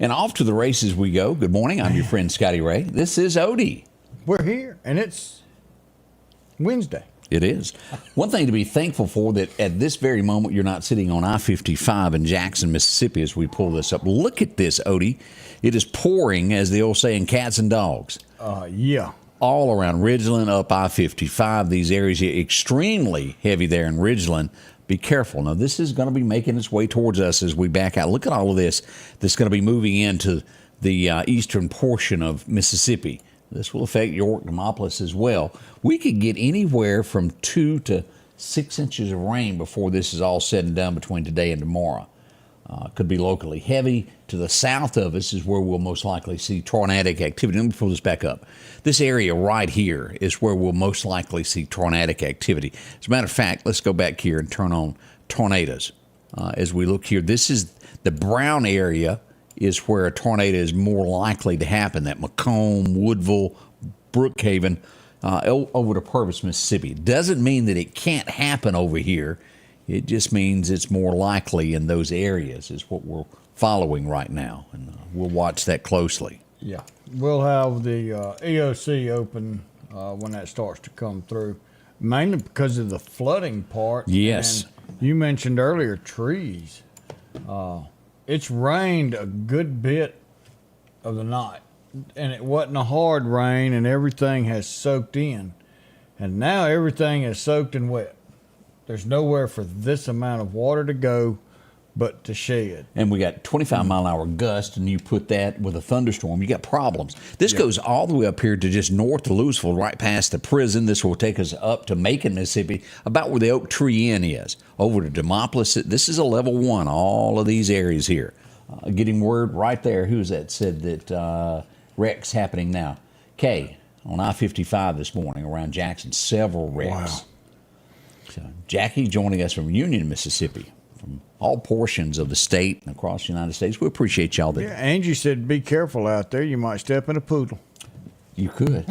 And off to the races we go. Good morning. I'm your friend Scotty Ray. This is Odie. We're here, and it's Wednesday. It is. One thing to be thankful for that at this very moment you're not sitting on I-55 in Jackson, Mississippi as we pull this up. Look at this, Odie. It is pouring, as the old saying, cats and dogs. Yeah. All around Ridgeland, up I-55. These areas are extremely heavy there in Ridgeland. Be careful. Now, this is going to be making its way towards us as we back out. Look at all of this that's going to be moving into the eastern portion of Mississippi. This will affect York, Demopolis as well. We could get anywhere from 2 to 6 inches of rain before this is all said and done between today and tomorrow. Could be locally heavy. To the south of us is where we'll most likely see tornadic activity. Let me pull this back up. This area right here is where we'll most likely see tornadic activity. As a matter of fact, let's go back here and turn on tornadoes. As we look here, this is the brown area is where a tornado is more likely to happen. That Macomb, Woodville, Brookhaven, over to Purvis, Mississippi. Doesn't mean that it can't happen over here. It just means it's more likely in those areas is what we're following right now, and we'll watch that closely. Yeah. We'll have the EOC open when that starts to come through, mainly because of the flooding part. Yes. And you mentioned earlier trees. It's rained a good bit of the night, and it wasn't a hard rain, and everything has soaked in. And now everything is soaked and wet. There's nowhere for this amount of water to go but to shed. And we got 25-mile-an-hour gust, and you put that with a thunderstorm, you got problems. This goes all the way up here to just north of Louisville, right past the prison. This will take us up to Macon, Mississippi, about where the Oak Tree Inn is. Over to Demopolis. This is a level 1, all of these areas here. Getting word right there. Who's that said that wrecks happening now? Kay, on I-55 this morning around Jackson, several wrecks. Wow. So Jackie joining us from Union, Mississippi, from all portions of the state and across the United States. We appreciate y'all there. Yeah, Angie said, be careful out there. You might step in a poodle. You could.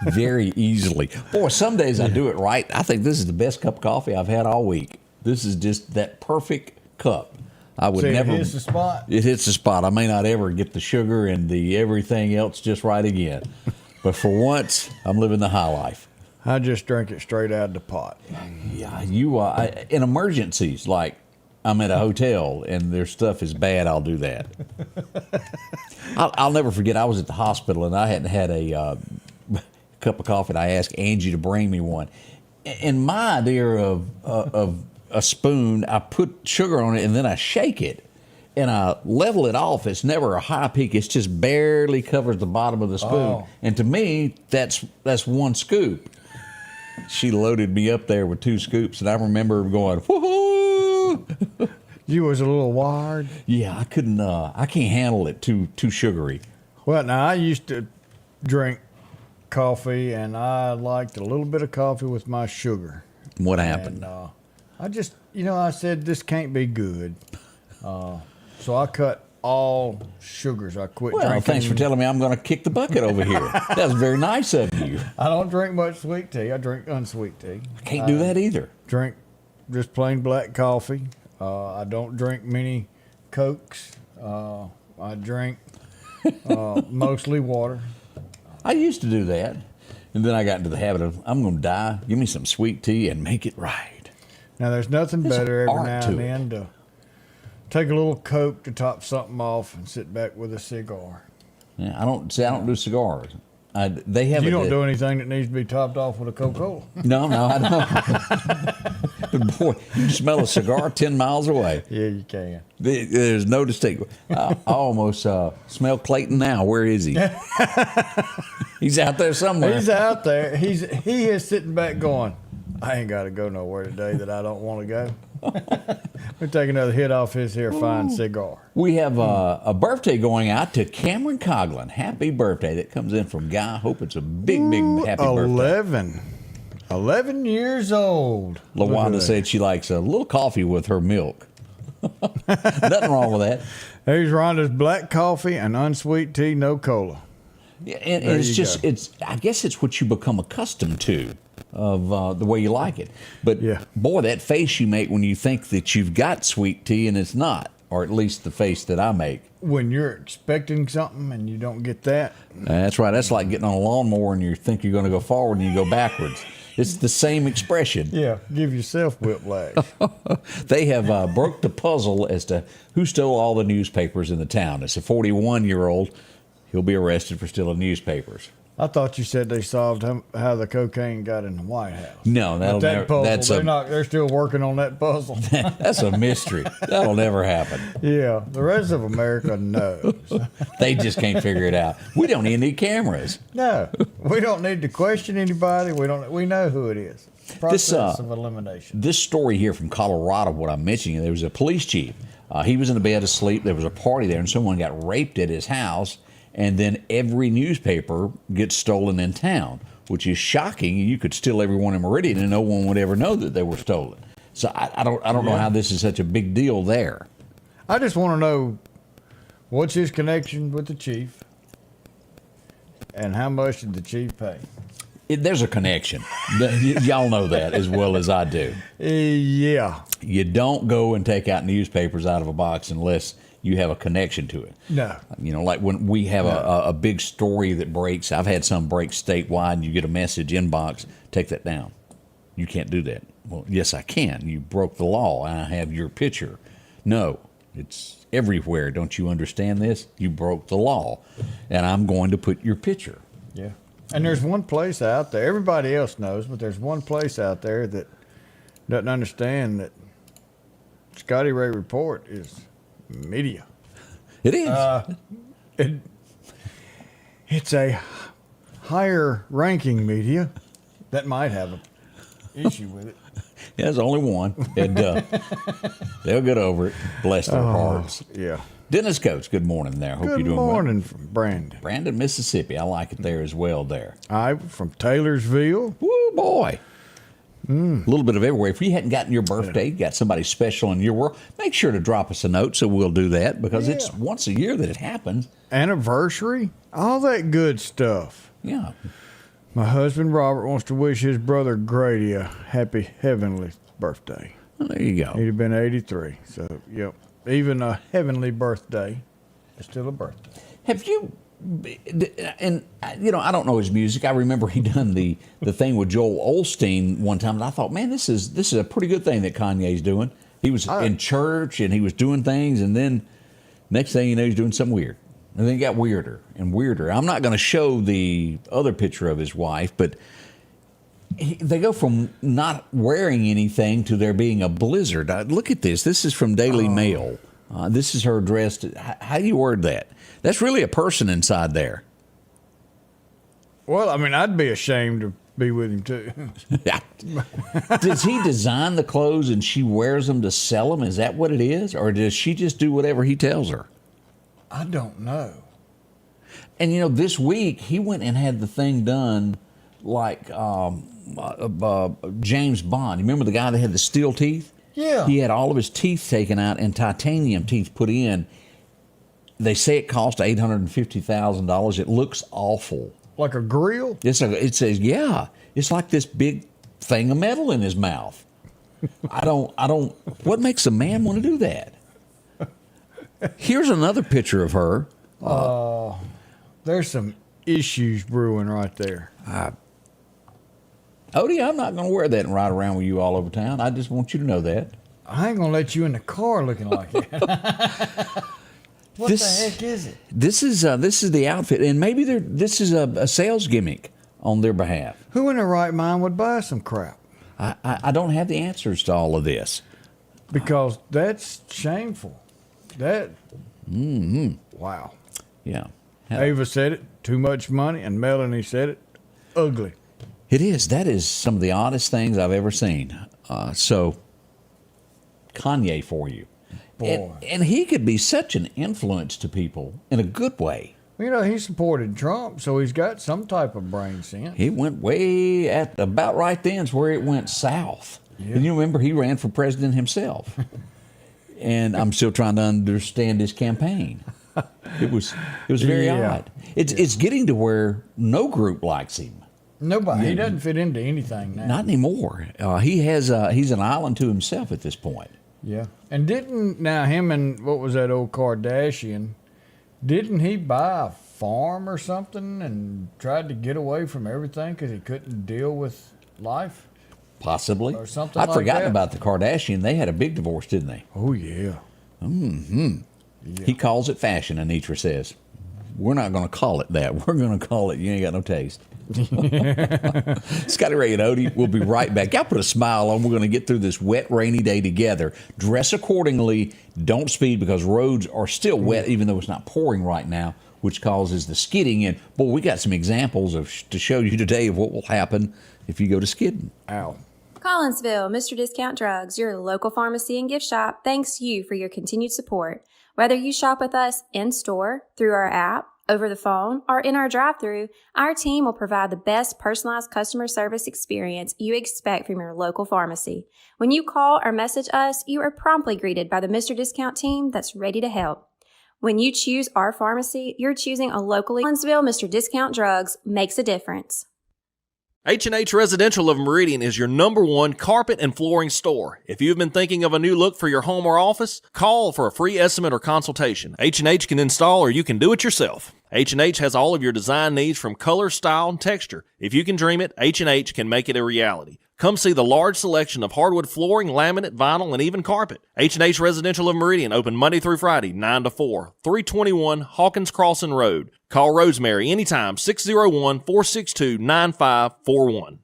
Very easily. Boy, some days I do it right. I think this is the best cup of coffee I've had all week. This is just that perfect cup. I would never. It hits the spot? It hits the spot. I may not ever get the sugar and the everything else just right again. But for once, I'm living the high life. I just drink it straight out of the pot. Yeah, in emergencies, like I'm at a hotel and their stuff is bad, I'll do that. I'll never forget, I was at the hospital and I hadn't had a cup of coffee, and I asked Angie to bring me one. And my idea of a spoon, I put sugar on it and then I shake it and I level it off. It's never a high peak. It's just barely covers the bottom of the spoon. Oh. And to me, that's one scoop. She loaded me up there with 2 scoops, and I remember going, woohoo! You was a little wired? Yeah, I couldn't. I can't handle it too sugary. Well, now I used to drink coffee, and I liked a little bit of coffee with my sugar. What happened? And, I just, I said this can't be good, so I cut all sugars. I quit drinking. Well, thanks for telling me I'm going to kick the bucket over here. That was very nice of you. I don't drink much sweet tea. I drink unsweet tea. I can't do that either. Drink just plain black coffee. I don't drink many Cokes. I drink mostly water. I used to do that, and then I got into the habit of, I'm going to die. Give me some sweet tea and make it right. Now, there's nothing better every now and then to take a little Coke to top something off and sit back with a cigar. Yeah, I don't do cigars. They have. You don't do anything that needs to be topped off with a Coca-Cola. No, I don't. Boy, you can smell a cigar 10 miles away. Yeah, you can. There's no distinction. I almost smell Clayton now. Where is he? He's out there somewhere. He's out there. He is sitting back going, I ain't got to go nowhere today that I don't want to go. We'll take another hit off his here fine cigar. We have a birthday going out to Cameron Coughlin. Happy birthday. That comes in from Guy. I hope it's a big happy birthday. 11 years old. LaWanda said she likes a little coffee with her milk. Nothing wrong with that. There's Rhonda's black coffee and unsweet tea, no cola. Yeah, and it's just, I guess it's what you become accustomed to of the way you like it. But boy, that face you make when you think that you've got sweet tea and it's not, or at least the face that I make. When you're expecting something and you don't get that. That's right. That's like getting on a lawnmower and you think you're going to go forward and you go backwards. It's the same expression. Yeah, give yourself whiplash. They have broke the puzzle as to who stole all the newspapers in the town. It's a 41-year-old. He'll be arrested for stealing newspapers. I thought you said they solved how the cocaine got in the White House. No, that'll never. Puzzle, they're still working on that puzzle. That's a mystery. That'll never happen. Yeah, the rest of America knows. They just can't figure it out. We don't even need cameras. No, we don't need to question anybody. We know who it is. Process of elimination. This story here from Colorado, what I'm mentioning, there was a police chief. He was in the bed asleep. There was a party there, and someone got raped at his house. And then every newspaper gets stolen in town, which is shocking. You could steal every one in Meridian and no one would ever know that they were stolen. So I don't know how this is such a big deal there. I just want to know what's his connection with the chief and how much did the chief pay? There's a connection. Y'all know that as well as I do. Yeah. You don't go and take out newspapers out of a box unless you have a connection to it. No. You know, like when we have a big story that breaks, I've had some break statewide, and you get a message inbox, take that down. You can't do that. Well, yes, I can. You broke the law, and I have your picture. No, it's everywhere. Don't you understand this? You broke the law, and I'm going to put your picture. Yeah. And there's one place out there, everybody else knows, but there's one place out there that doesn't understand that Scotty Ray Report is media. It is. It's a higher ranking media that might have an issue with it. Yeah, there's only one. And they'll get over it. Bless their hearts. Yeah. Dennis Coates, good morning there. Hope you're doing well. Good morning well. from Brandon. Brandon, Mississippi. I like it there as well there. I'm from Taylorsville. Woo, boy. A little bit of everywhere. If you hadn't gotten your birthday, got somebody special in your world, make sure to drop us a note so we'll do that because it's once a year that it happens. Anniversary, all that good stuff. Yeah. My husband Robert wants to wish his brother Grady a happy heavenly birthday. Well, there you go. He'd have been 83. So, yep. Even a heavenly birthday is still a birthday. Have you... And you know, I don't know his music. I remember he done the thing with Joel Osteen one time, and I thought, man, this is a pretty good thing that Kanye's doing. He was in church and he was doing things, and then next thing you know, he's doing something weird. And then it got weirder and weirder. I'm not going to show the other picture of his wife, but they go from not wearing anything to there being a blizzard. Look at this. This is from Daily Mail. This is her dressed. How do you word that? That's really a person inside there. Well, I mean, I'd be ashamed to be with him, too. Does he design the clothes and she wears them to sell them? Is that what it is? Or does she just do whatever he tells her? I don't know. And, you know, this week he went and had the thing done like James Bond. You remember the guy that had the steel teeth? Yeah. He had all of his teeth taken out and titanium teeth put in. They say it cost $850,000. It looks awful. Like a grill? It says, yeah. It's like this big thing of metal in his mouth. I don't. What makes a man want to do that? Here's another picture of her. There's some issues brewing right there. Odie, I'm not going to wear that and ride around with you all over town. I just want you to know that. I ain't going to let you in the car looking like that. What the heck is it? This is the outfit, and maybe this is a sales gimmick on their behalf. Who in their right mind would buy some crap? I don't have the answers to all of this. Because that's shameful. That. Wow. Yeah. Ava said it, too much money, and Melanie said it, ugly. It is. That is some of the oddest things I've ever seen. So, Kanye for you. Boy. And he could be such an influence to people in a good way. You know, he supported Trump, so he's got some type of brain sense. He went way at about right then's where it went south. Yeah. And you remember he ran for president himself. And I'm still trying to understand his campaign. It was very odd. It's getting to where no group likes him. Nobody. He doesn't fit into anything now. Not anymore. He's an island to himself at this point. Yeah. And him and what was that old Kardashian? Didn't he buy a farm or something and tried to get away from everything because he couldn't deal with life? Possibly. Or something I'd like forgotten that. about the Kardashian. They had a big divorce, didn't they? Oh, yeah. Yeah. He calls it fashion, Anitra says. We're not going to call it that. We're going to call it you ain't got no taste. Scotty Ray and Odie, we'll be right back. Y'all put a smile on. We're going to get through this wet, rainy day together. Dress accordingly. Don't speed because roads are still wet, even though it's not pouring right now, which causes the skidding. And, boy, we got some examples to show you today of what will happen if you go to skidding. Ow. Collinsville, Mr. Discount Drugs, your local pharmacy and gift shop, thanks you for your continued support. Whether you shop with us in-store, through our app, over the phone, or in our drive-thru, our team will provide the best personalized customer service experience you expect from your local pharmacy. When you call or message us, you are promptly greeted by the Mr. Discount team that's ready to help. When you choose our pharmacy, you're choosing a locally Collinsville Mr. Discount Drugs makes a difference. H&H Residential of Meridian is your #1 carpet and flooring store. If you've been thinking of a new look for your home or office, call for a free estimate or consultation. H&H can install or you can do it yourself. H&H has all of your design needs from color, style, and texture. If you can dream it, H&H can make it a reality. Come see the large selection of hardwood flooring, laminate, vinyl, and even carpet. H&H Residential of Meridian, open Monday through Friday, 9 to 4, 321 Hawkins Crossing Road. Call Rosemary anytime, 601-462-9541.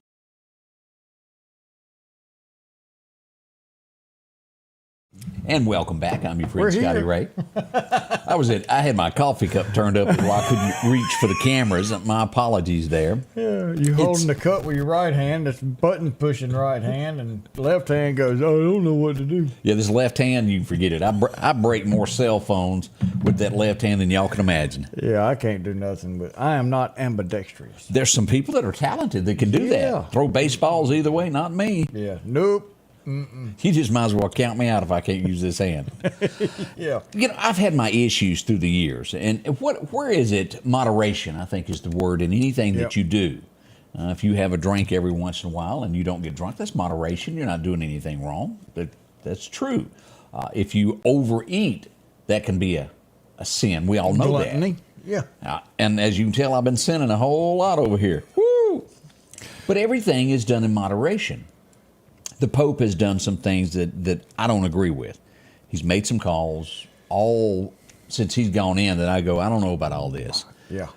And welcome back. I'm your friend We're Scotty here. Ray. I had my coffee cup turned up while I couldn't reach for the cameras. My apologies there. Yeah, you holding the cup with your right hand, that's button pushing right hand, and left hand goes, oh, I don't know what to do. Yeah, this left hand, you can forget it. I break more cell phones with that left hand than y'all can imagine. Yeah, I can't do nothing, but I am not ambidextrous. There's some people that are talented that can do Yeah. that. Throw baseballs either way, not me. Yeah, nope. You just might as well count me out if I can't use this hand. Yeah. You know, I've had my issues through the years, and where is it? Moderation, I think, is the word in anything that Yep. you do. If you have a drink every once in a while and you don't get drunk, that's moderation. You're not doing anything wrong. That's true. If you overeat, that can be a sin. We all know Gluttony. Yeah. that. And as you can tell, I've been sinning a whole lot over here. Woo! But everything is done in moderation. The Pope has done some things that I don't agree with. He's made some calls all since he's gone in that I go, I don't know about all this. Yeah.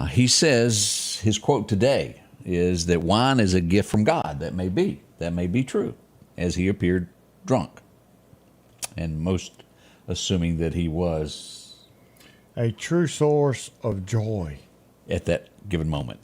He says, his quote today is that wine is a gift from God. That may be true, as he appeared drunk. And most assuming that he was A true source of joy. at that given moment.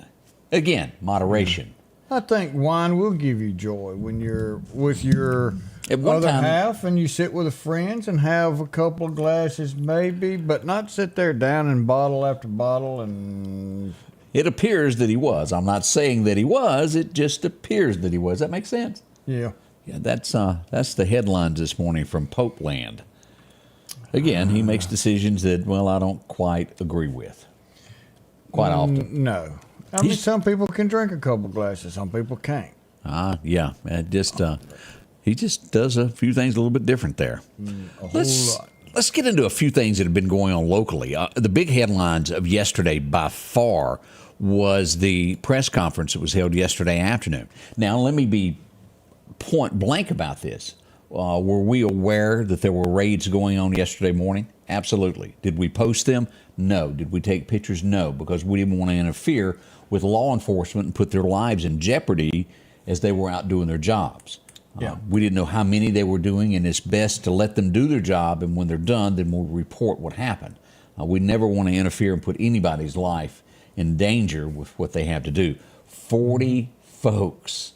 Again, moderation. I think wine will give you joy when you're with your At one other time- half and you sit with friends and have a couple of glasses maybe, but not sit there down and bottle after bottle and... It appears that he was. I'm not saying that he was. It just appears that he was. That makes sense. Yeah. Yeah, that's the headlines this morning from Pope Land. Again, he makes decisions that, well, I don't quite agree with. Quite often. No. I mean, some people can drink a couple glasses, some people can't. Yeah, he just does a few things a little bit different there. A whole lot. Let's get into a few things that have been going on locally. The big headlines of yesterday by far was the press conference that was held yesterday afternoon. Now, let me be point blank about this. Were we aware that there were raids going on yesterday morning? Absolutely. Did we post them? No. Did we take pictures? No, because we didn't want to interfere with law enforcement and put their lives in jeopardy as they were out doing their jobs. Yeah. We didn't know how many they were doing, and it's best to let them do their job, and when they're done, then we'll report what happened. We never want to interfere and put anybody's life in danger with what they have to do. 40 folks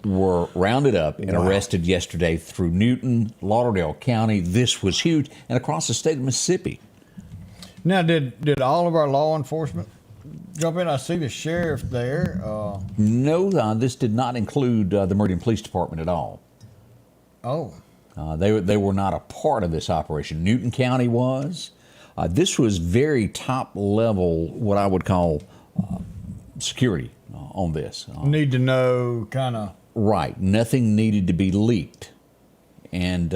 were rounded up and arrested yesterday through Newton, Lauderdale County. This was huge, and across the state of Mississippi. Now, did all of our law enforcement jump in? I see the sheriff there. No, this did not include the Meridian Police Department at all. Oh. They were not a part of this operation. Newton County was. This was very top level, what I would call security on this. Need to know kind of. Right. Nothing needed to be leaked. And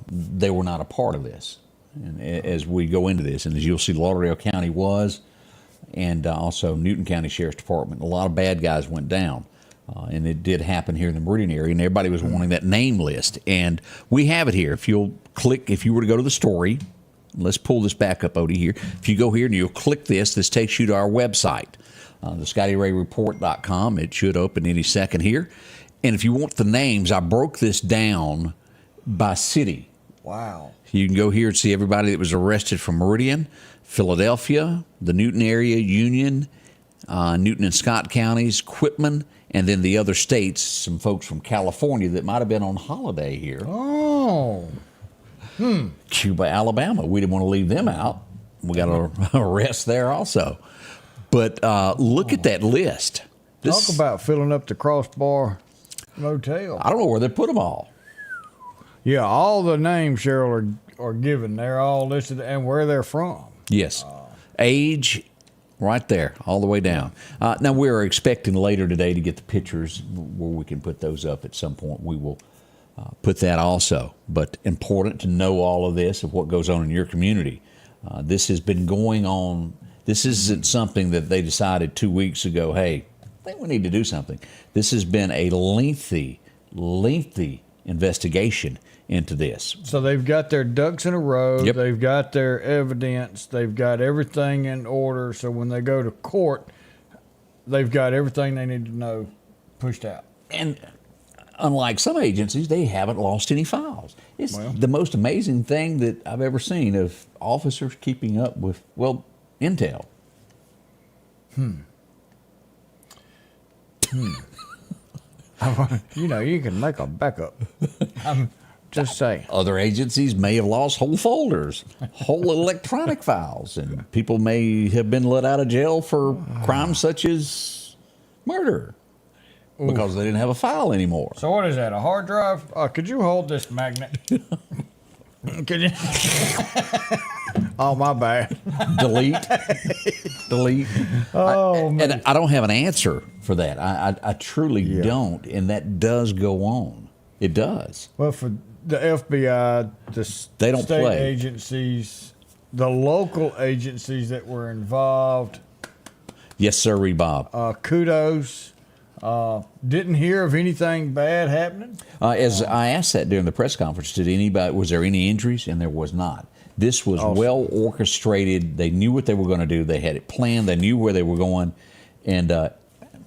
they were not a part of this. And as we go into this, and as you'll see, Lauderdale County was, and also Newton County Sheriff's Department. A lot of bad guys went down. And it did happen here in the Meridian area, and everybody was wanting that name list. And we have it here. If you'll click, if you were to go to the story, let's pull this back up, Odie, here. If you go here and you'll click this takes you to our website, the ScottyRayReport.com. It should open any second here. And if you want the names, I broke this down by city. Wow. You can go here and see everybody that was arrested from Meridian, Philadelphia, the Newton area, Union, Newton and Scott counties, Quitman, and then the other states, some folks from California that might have been on holiday here. Oh. Cuba, Alabama. We didn't want to leave them out. We got to arrest there also. But look at that list. Talk about filling up the Crossbar Motel. I don't know where they put them all. Yeah, all the names, Cheryl, are given. They're all listed and where they're from. Yes. Age, right there, all the way down. Now, we're expecting later today to get the pictures where we can put those up at some point. We will put that also. But important to know all of this, of what goes on in your community. This has been going on. This isn't something that they decided 2 weeks ago, hey, I think we need to do something. This has been a lengthy investigation into this. So they've got their ducks in a row. Yep. They've got their evidence. They've got everything in order. So when they go to court, they've got everything they need to know pushed out. And unlike some agencies, they haven't lost any files. It's the most amazing thing that I've ever seen of officers keeping up with, intel. You can make a backup. I'm just saying. Other agencies may have lost whole folders, whole electronic files, and people may have been let out of jail for crimes such as murder because they didn't have a file anymore. So what is that, a hard drive? Could you hold this magnet? Could you? Oh, my bad. Delete. Oh, man. And I don't have an answer for that. I truly don't, and that does go on. It does. Well, for the FBI, They don't state play. agencies, the local agencies that were involved, Yes, sir, Bob. kudos. Didn't hear of anything bad happening. As I asked that during the press conference, was there any injuries? And there was not. This was well orchestrated. They knew what they were going to do. They had it planned. They knew where they were going. And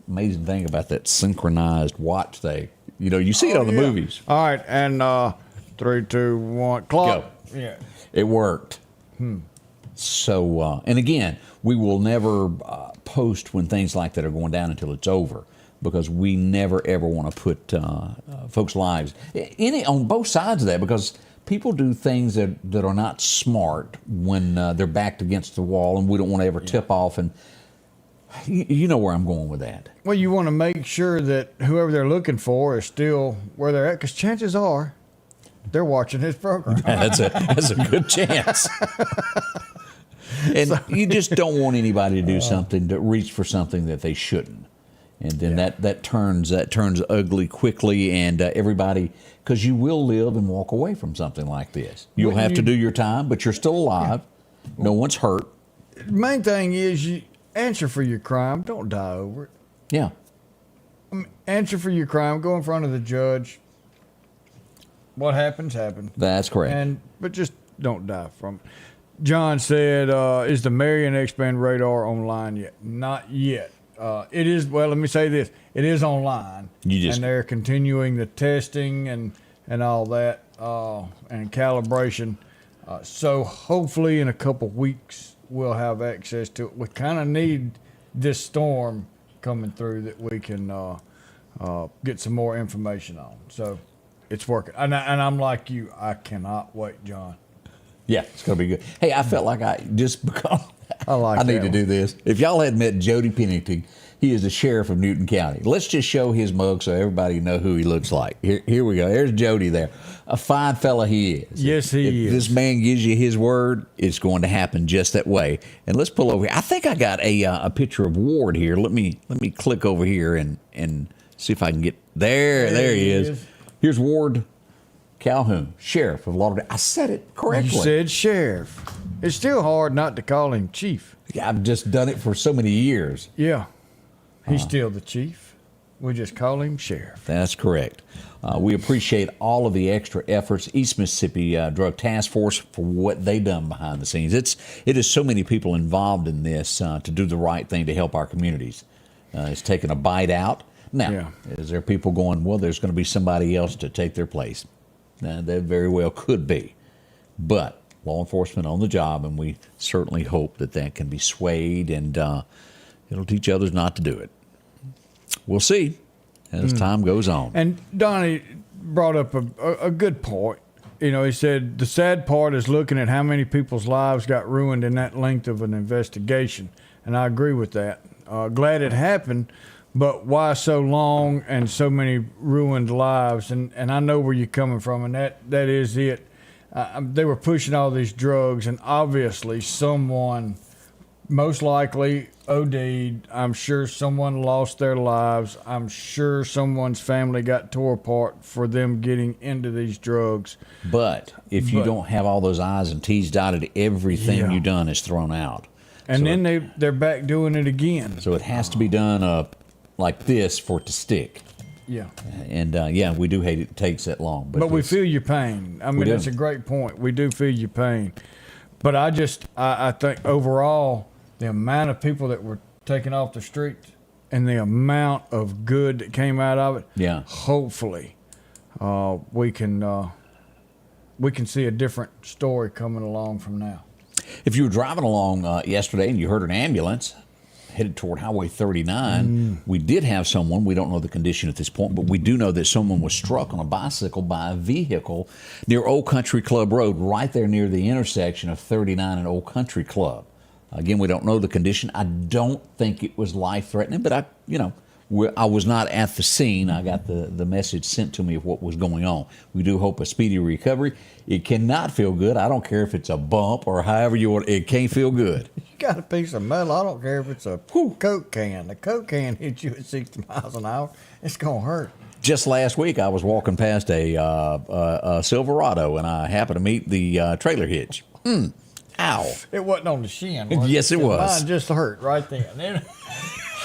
amazing thing about that synchronized watch thing. You see it on the movies. All right, and 3, 2, 1, clock. Go. Yeah. It worked. So, and again, we will never post when things like that are going down until it's over, because we never ever want to put folks' lives on both sides of that, because people do things that are not smart when they're backed against the wall, and we don't want to ever tip off. And you know where I'm going with that. Well, you want to make sure that whoever they're looking for is still where they're at, because chances are they're watching this program. That's a good chance. And you just don't want anybody to do something, to reach for something that they shouldn't. And then that turns ugly quickly, and everybody, because you will live and walk away from something like this. You'll have to do your time, but you're still alive. No one's hurt. The main thing is you answer for your crime. Don't die over it. Yeah. Answer for your crime. Go in front of the judge. What happens, happens. That's correct. But just don't die from it. John said, is the Marion X-Band radar online yet? Not yet. It is, well, let me say this. It is online. And they're continuing the testing and all that and calibration. So hopefully in a couple weeks we'll have access to it. We kind of need this storm coming through that we can get some more information on. So it's working. And I'm like you, I cannot wait, John. Yeah, it's going to be good. Hey, I felt like because I need to do this. If y'all had met Jody Pennington, he is the sheriff of Newton County. Let's just show his mug so everybody know who he looks like. Here we go. There's Jody there. A fine fella he is. Yes, he is. If this man gives you his word, it's going to happen just that way. And let's pull over here. I think I got a picture of Ward here. Let me click over here and see if I can get there. There he is. Here's Ward Calhoun, sheriff of Lauderdale. I said it correctly. You said sheriff. It's still hard not to call him chief. I've just done it for so many years. Yeah. He's still the chief. We just call him sheriff. That's correct. We appreciate all of the extra efforts, East Mississippi Drug Task Force, for what they done behind the scenes. It is so many people involved in this to do the right thing to help our communities. It's taken a bite out. Now, is there people going, well, there's going to be somebody else to take their place? That very well could be. But law enforcement on the job, and we certainly hope that can be swayed, and it'll teach others not to do it. We'll see as time goes on. And Donnie brought up a good point. You know, he said the sad part is looking at how many people's lives got ruined in that length of an investigation. And I agree with that. Glad it happened, but why so long and so many ruined lives? And I know where you're coming from, and that is it. They were pushing all these drugs, and obviously someone, most likely OD'd. I'm sure someone lost their lives. I'm sure someone's family got tore apart for them getting into these drugs. But if you don't have all those I's and T's dotted, everything you've done is thrown out. And so then they're back doing it again. So it has to be done like this for it to stick. Yeah. And, we do hate it takes that long. But we feel your pain. I mean, it's a great point. We do feel your pain. But I think overall, the amount of people that were taken off the streets and the amount of good that came out of it, hopefully we can see a different story coming along from now. If you were driving along yesterday and you heard an ambulance headed toward Highway 39, we did have someone, we don't know the condition at this point, but we do know that someone was struck on a bicycle by a vehicle near Old Country Club Road, right there near the intersection of 39 and Old Country Club. Again, we don't know the condition. I don't think it was life-threatening, but I was not at the scene. I got the message sent to me of what was going on. We do hope a speedy recovery. It cannot feel good. I don't care if it's a bump or however you want. It can't feel good. You got a piece of metal. I don't care if it's a Coke can. The Coke can hits you at 60 miles an hour. It's going to hurt. Just last week, I was walking past a Silverado, and I happened to meet the trailer hitch. Ow. It wasn't on the shin, was it? Yes, it was. Mine just hurt right then.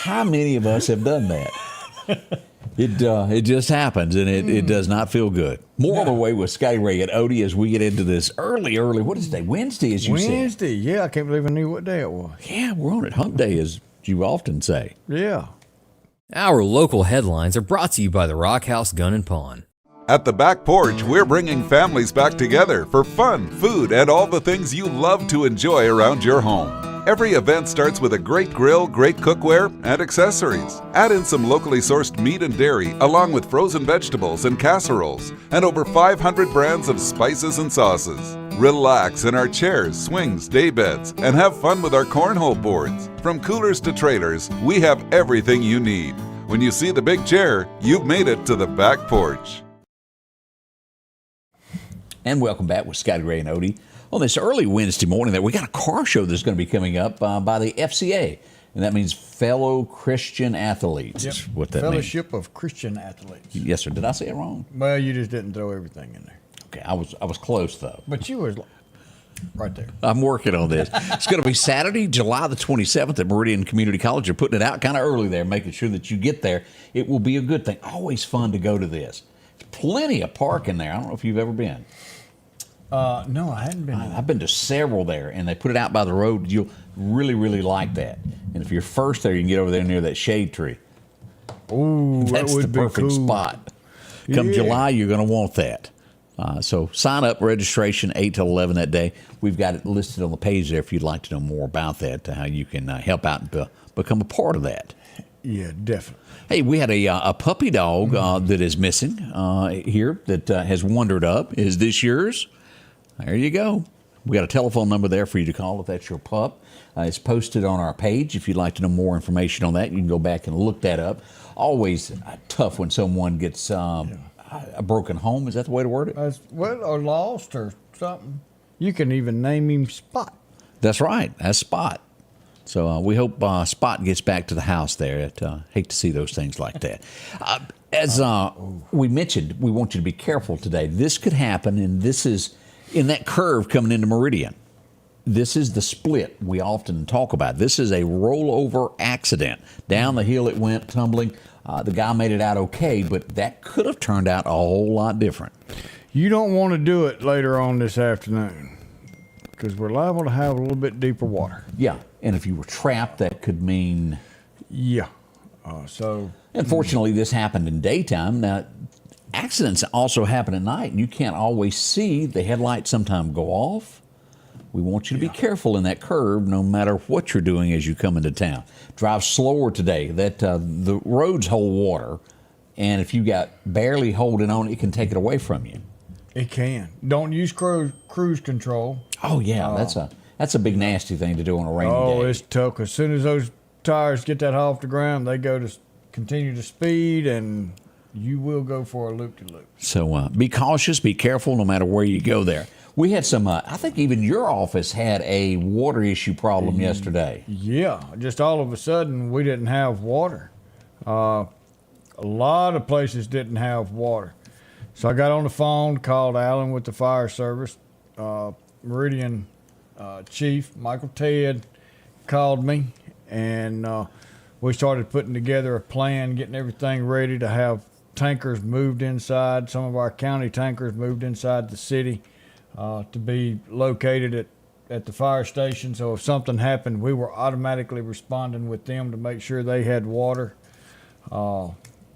How many of us have done that? It just happens, and it does not feel good. More on the way with Scotty Ray and Odie as we get into this early, what is today? Wednesday, as you said. Wednesday, yeah. I can't believe I knew what day it was. Yeah, we're on it. Hump Day, as you often say. Yeah. Our local headlines are brought to you by the Rock House Gun and Pawn. At the Back Porch, we're bringing families back together for fun, food, and all the things you love to enjoy around your home. Every event starts with a great grill, great cookware, and accessories. Add in some locally sourced meat and dairy, along with frozen vegetables and casseroles, and over 500 brands of spices and sauces. Relax in our chairs, swings, daybeds, and have fun with our cornhole boards. From coolers to trailers, we have everything you need. When you see the big chair, you've made it to the Back Porch. And welcome back with Scotty Ray and Odie on this early Wednesday morning. That we got a car show that's going to be coming up by the FCA, and that means Fellow Christian Athletes. Yep. Is what that Fellowship means. of Christian Athletes. Yes, sir. Did I say it wrong? Well, you just didn't throw everything in there. Okay, I was close though. But you was right there. I'm working on this. It's going to be Saturday, July the 27th at Meridian Community College. They're putting it out kind of early there, making sure that you get there. It will be a good thing. Always fun to go to this. Plenty of parking there. I don't know if you've ever been. No, I hadn't been. I've been to several there, and they put it out by the road. You'll really, really like that. And if you're first there, you can get over there near that shade tree. Ooh, That's that would the perfect be cool. spot. Come July, you're going to want that. So sign up, registration 8 to 11 that day. We've got it listed on the page there if you'd like to know more about that, how you can help out and become a part of that. Yeah, definitely. Hey, we had a puppy dog that is missing here that has wandered up. Is this yours? There you go. We got a telephone number there for you to call if that's your pup. It's posted on our page. If you'd like to know more information on that, you can go back and look that up. Always tough when someone gets a broken home. Is that the way to word it? Well, or lost or something. You can even name him Spot. That's right. That's Spot. So we hope Spot gets back to the house there. Hate to see those things like that. As we mentioned, we want you to be careful today. This could happen, and this is in that curve coming into Meridian. This is the split we often talk about. This is a rollover accident. Down the hill it went, tumbling. The guy made it out okay, but that could have turned out a whole lot different. You don't want to do it later on this afternoon because we're liable to have a little bit deeper water. Yeah, and if you were trapped, that could mean... Yeah. Unfortunately, this happened in daytime. Now, accidents also happen at night, and you can't always see. The headlights sometimes go off. We want you to be careful in that curve no matter what you're doing as you come into town. Drive slower today. The roads hold water, and if you got barely holding on, it can take it away from you. It can. Don't use cruise control. Oh, yeah, that's a big nasty thing to do on a rainy day. Oh, it's tough. As soon as those tires get that off the ground, they go to continue to speed, and you will go for a loop-de-loop. So be cautious, be careful no matter where you go there. We had some, I think even your office had a water issue problem yesterday. Yeah, just all of a sudden we didn't have water. A lot of places didn't have water. So I got on the phone, called Alan with the fire service. Meridian Chief, Michael Ted, called me, and we started putting together a plan, getting everything ready to have tankers moved inside. Some of our county tankers moved inside the city to be located at the fire station. So if something happened, we were automatically responding with them to make sure they had water.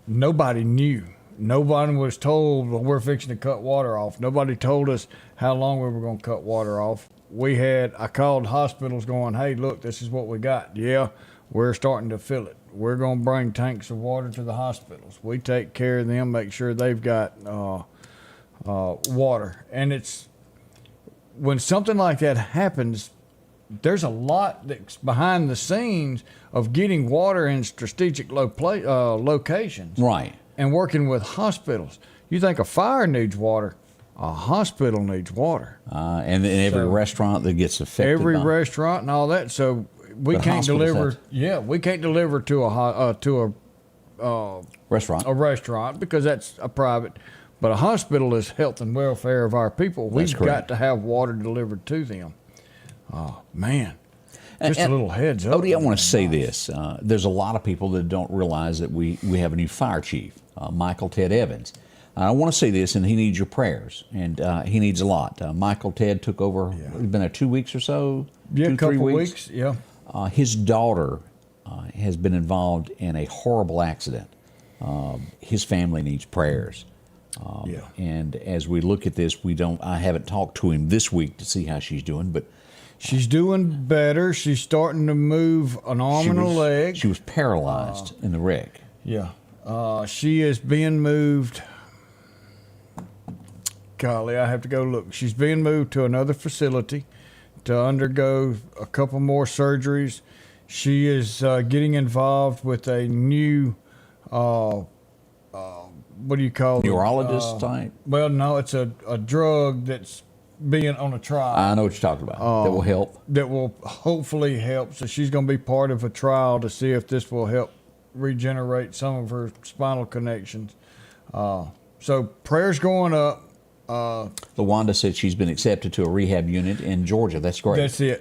Nobody knew. Nobody was told, well, we're fixing to cut water off. Nobody told us how long we were going to cut water off. I called hospitals going, hey, look, this is what we got. Yeah, we're starting to fill it. We're going to bring tanks of water to the hospitals. We take care of them, make sure they've got water. And when something like that happens, there's a lot that's behind the scenes of getting water in strategic locations. Right. And working with hospitals. You think a fire needs water, a hospital needs water. And then every restaurant that gets affected. Every restaurant and all that. So we can't deliver. Yeah, we can't deliver to a restaurant. A restaurant because that's a private. But a hospital is health and welfare of our people. We've got to have water delivered to them. Oh man. Just a little heads up. Odie, I want to say this. There's a lot of people that don't realize that we have a new fire chief, Michael Ted Evans. I want to say this, and he needs your prayers, and he needs a lot. Michael Ted took over, it's been 2 weeks or so? Yeah, a couple weeks, yeah. His daughter has been involved in a horrible accident. His family needs prayers. And as we look at this, I haven't talked to him this week to see how she's doing, but she's doing better. She's starting to move an arm and a leg. She was paralyzed in the wreck. Yeah. She is being moved. Golly, I have to go look. She's being moved to another facility to undergo a couple more surgeries. She is getting involved with a new, what do you call it? Neurologist type? Well, no, it's a drug that's being on a trial. I know what you're talking about. That will help. That will hopefully help. So she's going to be part of a trial to see if this will help regenerate some of her spinal connections. So prayers going up. LaWanda said she's been accepted to a rehab unit in Georgia. That's great.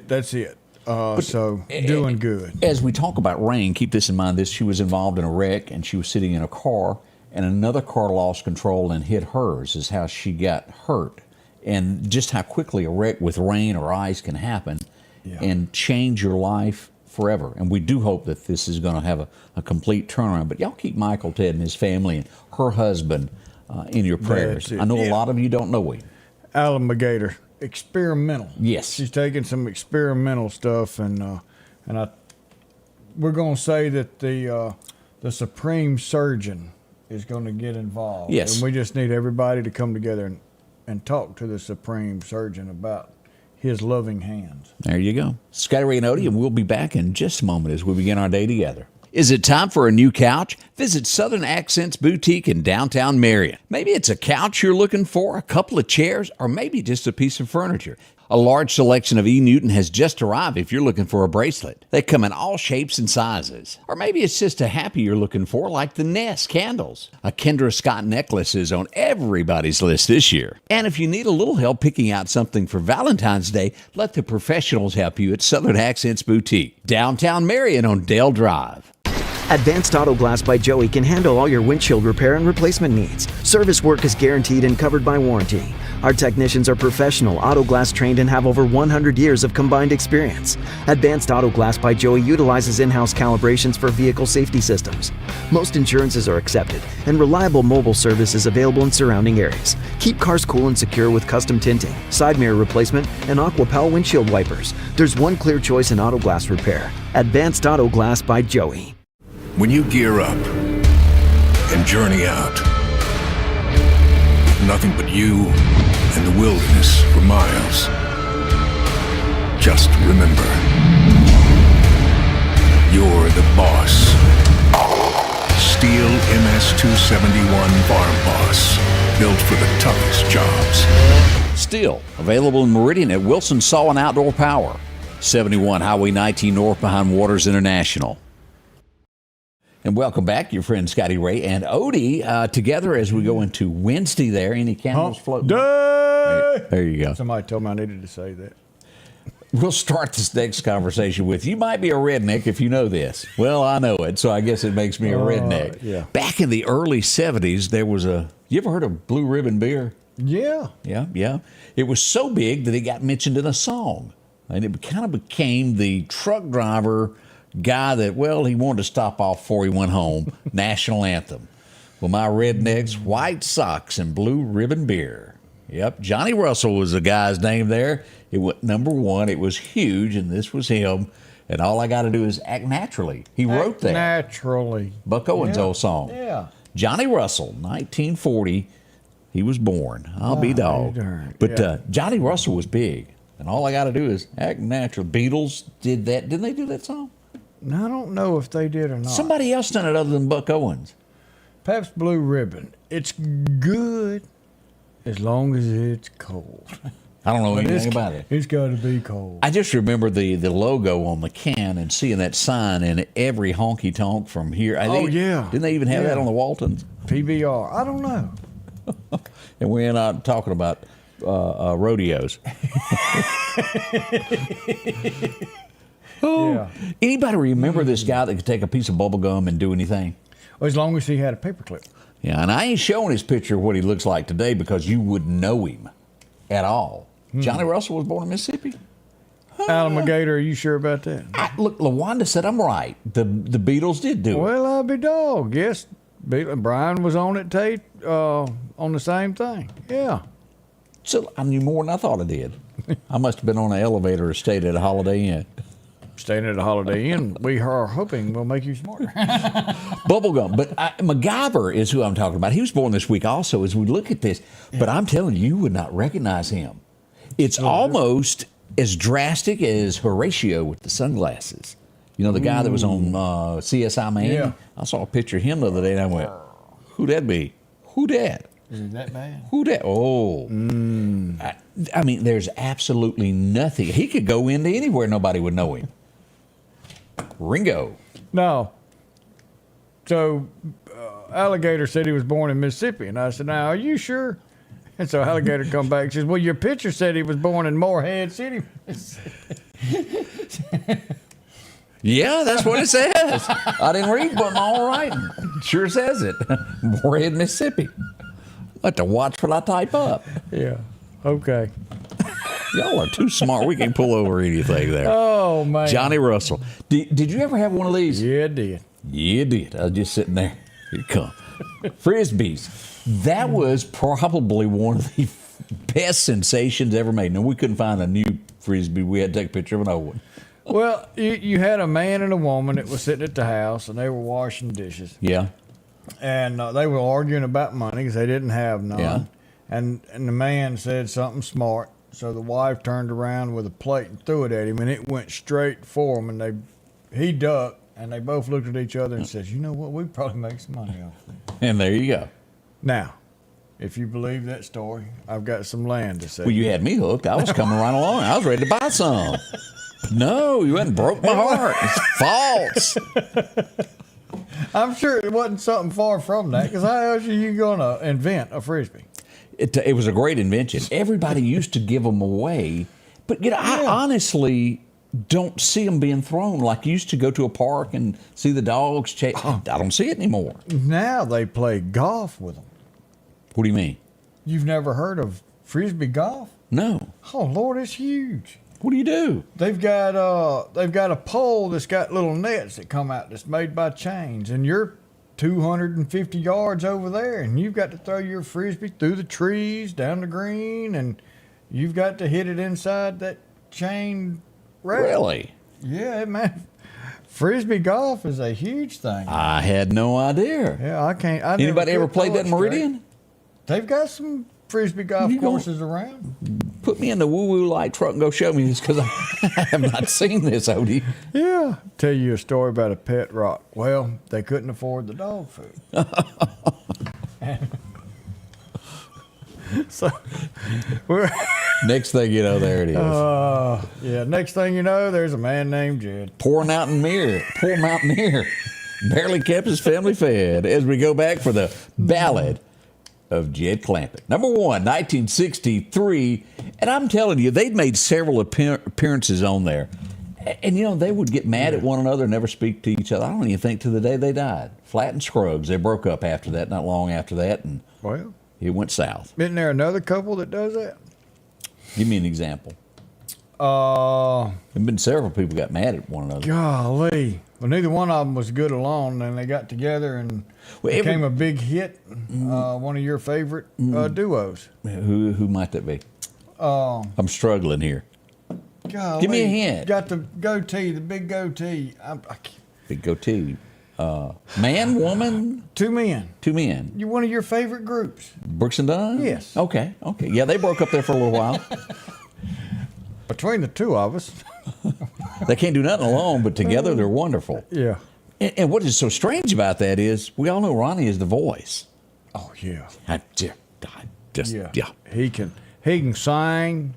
That's it. So doing good. As we talk about rain, keep this in mind. She was involved in a wreck, and she was sitting in a car, and another car lost control and hit hers is how she got hurt. And just how quickly a wreck with rain or ice can happen and change your life forever. And we do hope that this is going to have a complete turnaround. But y'all keep Michael Ted and his family and her husband in your prayers. I know a lot of you don't know him. Alan McGator, experimental. Yes. She's taking some experimental stuff, and we're going to say that the the supreme surgeon is going to get involved. Yes. And we just need everybody to come together and talk to the supreme surgeon about his loving hands. There you go. Scotty Ray and Odie, and we'll be back in just a moment as we begin our day together. Is it time for a new couch? Visit Southern Accents Boutique in downtown Marion. Maybe it's a couch you're looking for, a couple of chairs, or maybe just a piece of furniture. A large selection of E. Newton has just arrived if you're looking for a bracelet. They come in all shapes and sizes. Or maybe it's just a happy you're looking for, like the Nest candles. A Kendra Scott necklace is on everybody's list this year. And if you need a little help picking out something for Valentine's Day, let the professionals help you at Southern Accents Boutique, downtown Marion on Dale Drive. Advanced Auto Glass by Joey can handle all your windshield repair and replacement needs. Service work is guaranteed and covered by warranty. Our technicians are professional, auto glass trained, and have over 100 years of combined experience. Advanced Auto Glass by Joey utilizes in-house calibrations for vehicle safety systems. Most insurances are accepted, and reliable mobile service is available in surrounding areas. Keep cars cool and secure with custom tinting, side mirror replacement, and AquaPal windshield wipers. There's one clear choice in auto glass repair. Advanced Auto Glass by Joey. When you gear up and journey out, nothing but you and the wilderness for miles. Just remember, you're the boss. Steel MS-271 Farm Boss, built for the toughest jobs. Still available in Meridian at Wilson Saw and Outdoor Power, 71 Highway 19 North behind Waters International. And welcome back, your friend Scotty Ray and Odie together as we go into Wednesday there. Any candles floating? There you go. Somebody told me I needed to say that. We'll start this next conversation with, you might be a redneck if you know this. Well, I know it, so I guess it makes me a redneck. Yeah. Back in the early 70s, there was you ever heard of Blue Ribbon beer? Yeah. Yeah. It was so big that it got mentioned in a song. And it kind of became the truck driver guy that, well, he wanted to stop off before he went home. National anthem. Well, my rednecks, white socks, and blue ribbon beer. Yep, Johnny Russell was the guy's name there. It went number one. It was huge, and this was him. And all I got to do is act naturally. He wrote that. Naturally. Buck Owens' old song. Yeah. Johnny Russell, 1940, he was born. I'll be dog. But Johnny Russell was big. And all I got to do is act natural. Beatles did that. Didn't they do that song? I don't know if they did or not. Somebody else done it other than Buck Owens. Pabst Blue Ribbon. It's good as long as it's cold. I don't know anything about it. It's got to be cold. I just remember the logo on the can and seeing that sign in every honky tonk from here. Yeah. Didn't they even have that on the Waltons? PBR. I don't know. And we're not talking about rodeos. Yeah. Anybody remember this guy that could take a piece of bubble gum and do anything? Well, as long as he had a paperclip. Yeah, and I ain't showing his picture of what he looks like today because you wouldn't know him at all. Johnny Russell was born in Mississippi. Alligator, are you sure about that? Look, LaWanda said I'm right. The Beatles did do it. Well, I'll be dog. Yes, Brian was on it, Tate, on the same thing. Yeah. So I knew more than I thought I did. I must have been on an elevator or stayed at a Holiday Inn. Staying at a Holiday Inn, we are hoping will make you smarter. Bubblegum. But MacGyver is who I'm talking about. He was born this week also as we look at this. But I'm telling you, you would not recognize him. It's almost as drastic as Horatio with the sunglasses. You know, the guy that was on CSI Miami? Yeah. I saw a picture of him the other day and I went, who that be? Who that? Is it that bad? Who that? Oh. I mean, there's absolutely nothing. He could go into anywhere, nobody would know him. Ringo. No. So, Alligator said he was born in Mississippi. And I said, now, are you sure? And so Alligator come back and says, well, your picture said he was born in Morehead City. Yeah, that's what it says. I didn't read, but my own writing sure says it. Morehead, Mississippi. I have to watch what I type up. Yeah. Okay. Y'all are too smart. We can pull over anything there. Oh, man. Johnny Russell. Did you ever have one of these? Yeah, it did. Yeah, it did. I was just sitting there. Here it come. Frisbees. That was probably one of the best sensations ever made. Now, we couldn't find a new Frisbee. We had to take a picture of an old one. Well, you had a man and a woman that was sitting at the house, and they were washing dishes. Yeah. And they were arguing about money because they didn't have none. Yeah. And the man said something smart. So the wife turned around with a plate and threw it at him, and it went straight for him. And he ducked, and they both looked at each other and said, "You know what? We probably make some money off this." And there you go. Now, if you believe that story, I've got some land to sell. Well, you had me hooked. I was coming right along. I was ready to buy some. No, you hadn't broke my heart. It's false. I'm sure it wasn't something far from that, because how else are you going to invent a Frisbee? It was a great invention. Everybody used to give them away. But, I honestly don't see them being thrown. Like, you used to go to a park and see the dogs chase. I don't see it anymore. Now they play golf with them. What do you mean? You've never heard of Frisbee golf? No. Oh, Lord, it's huge. What do you do? They've got a pole that's got little nets that come out that's made by chains, and you're 250 yards over there, and you've got to throw your Frisbee through the trees, down the green, and you've got to hit it inside that chain rail. Really? Yeah, man. Frisbee golf is a huge thing. I had no idea. Yeah, I can't. Anybody ever played that in Meridian? They've got some Frisbee golf courses around. Put me in the woo-woo light truck and go show me this, because I have not seen this, Odie. Yeah. Tell you a story about a pet rock. Well, they couldn't afford the dog food. So, next thing you know, there it is. yeah, next thing you know, there's a man named Jed. Poor mountaineer. Barely kept his family fed, as we go back for the ballad of Jed Clampett. Number 1, 1963. And I'm telling you, they'd made several appearances on there. And, they would get mad at one another and never speak to each other. I don't even think to the day they died. Flat and Scruggs. They broke up after that, not long after that, and it went south. Isn't there another couple that does that? Give me an example. There've been several people got mad at one another. Golly. Well, neither one of them was good alone, and they got together and became a big hit. One of your favorite duos. Who might that be? I'm struggling here. Golly. Give me a hint. Got the goatee, the big goatee. Big goatee. Man, woman? Two men. Two men. You're one of your favorite groups. Brooks and Dunn? Yes. Okay. Yeah, they broke up there for a little while. Between the two of us. They can't do nothing alone, but together they're wonderful. Yeah. And what is so strange about that is we all know Ronnie is the voice. Oh, yeah. Yeah. He can sing.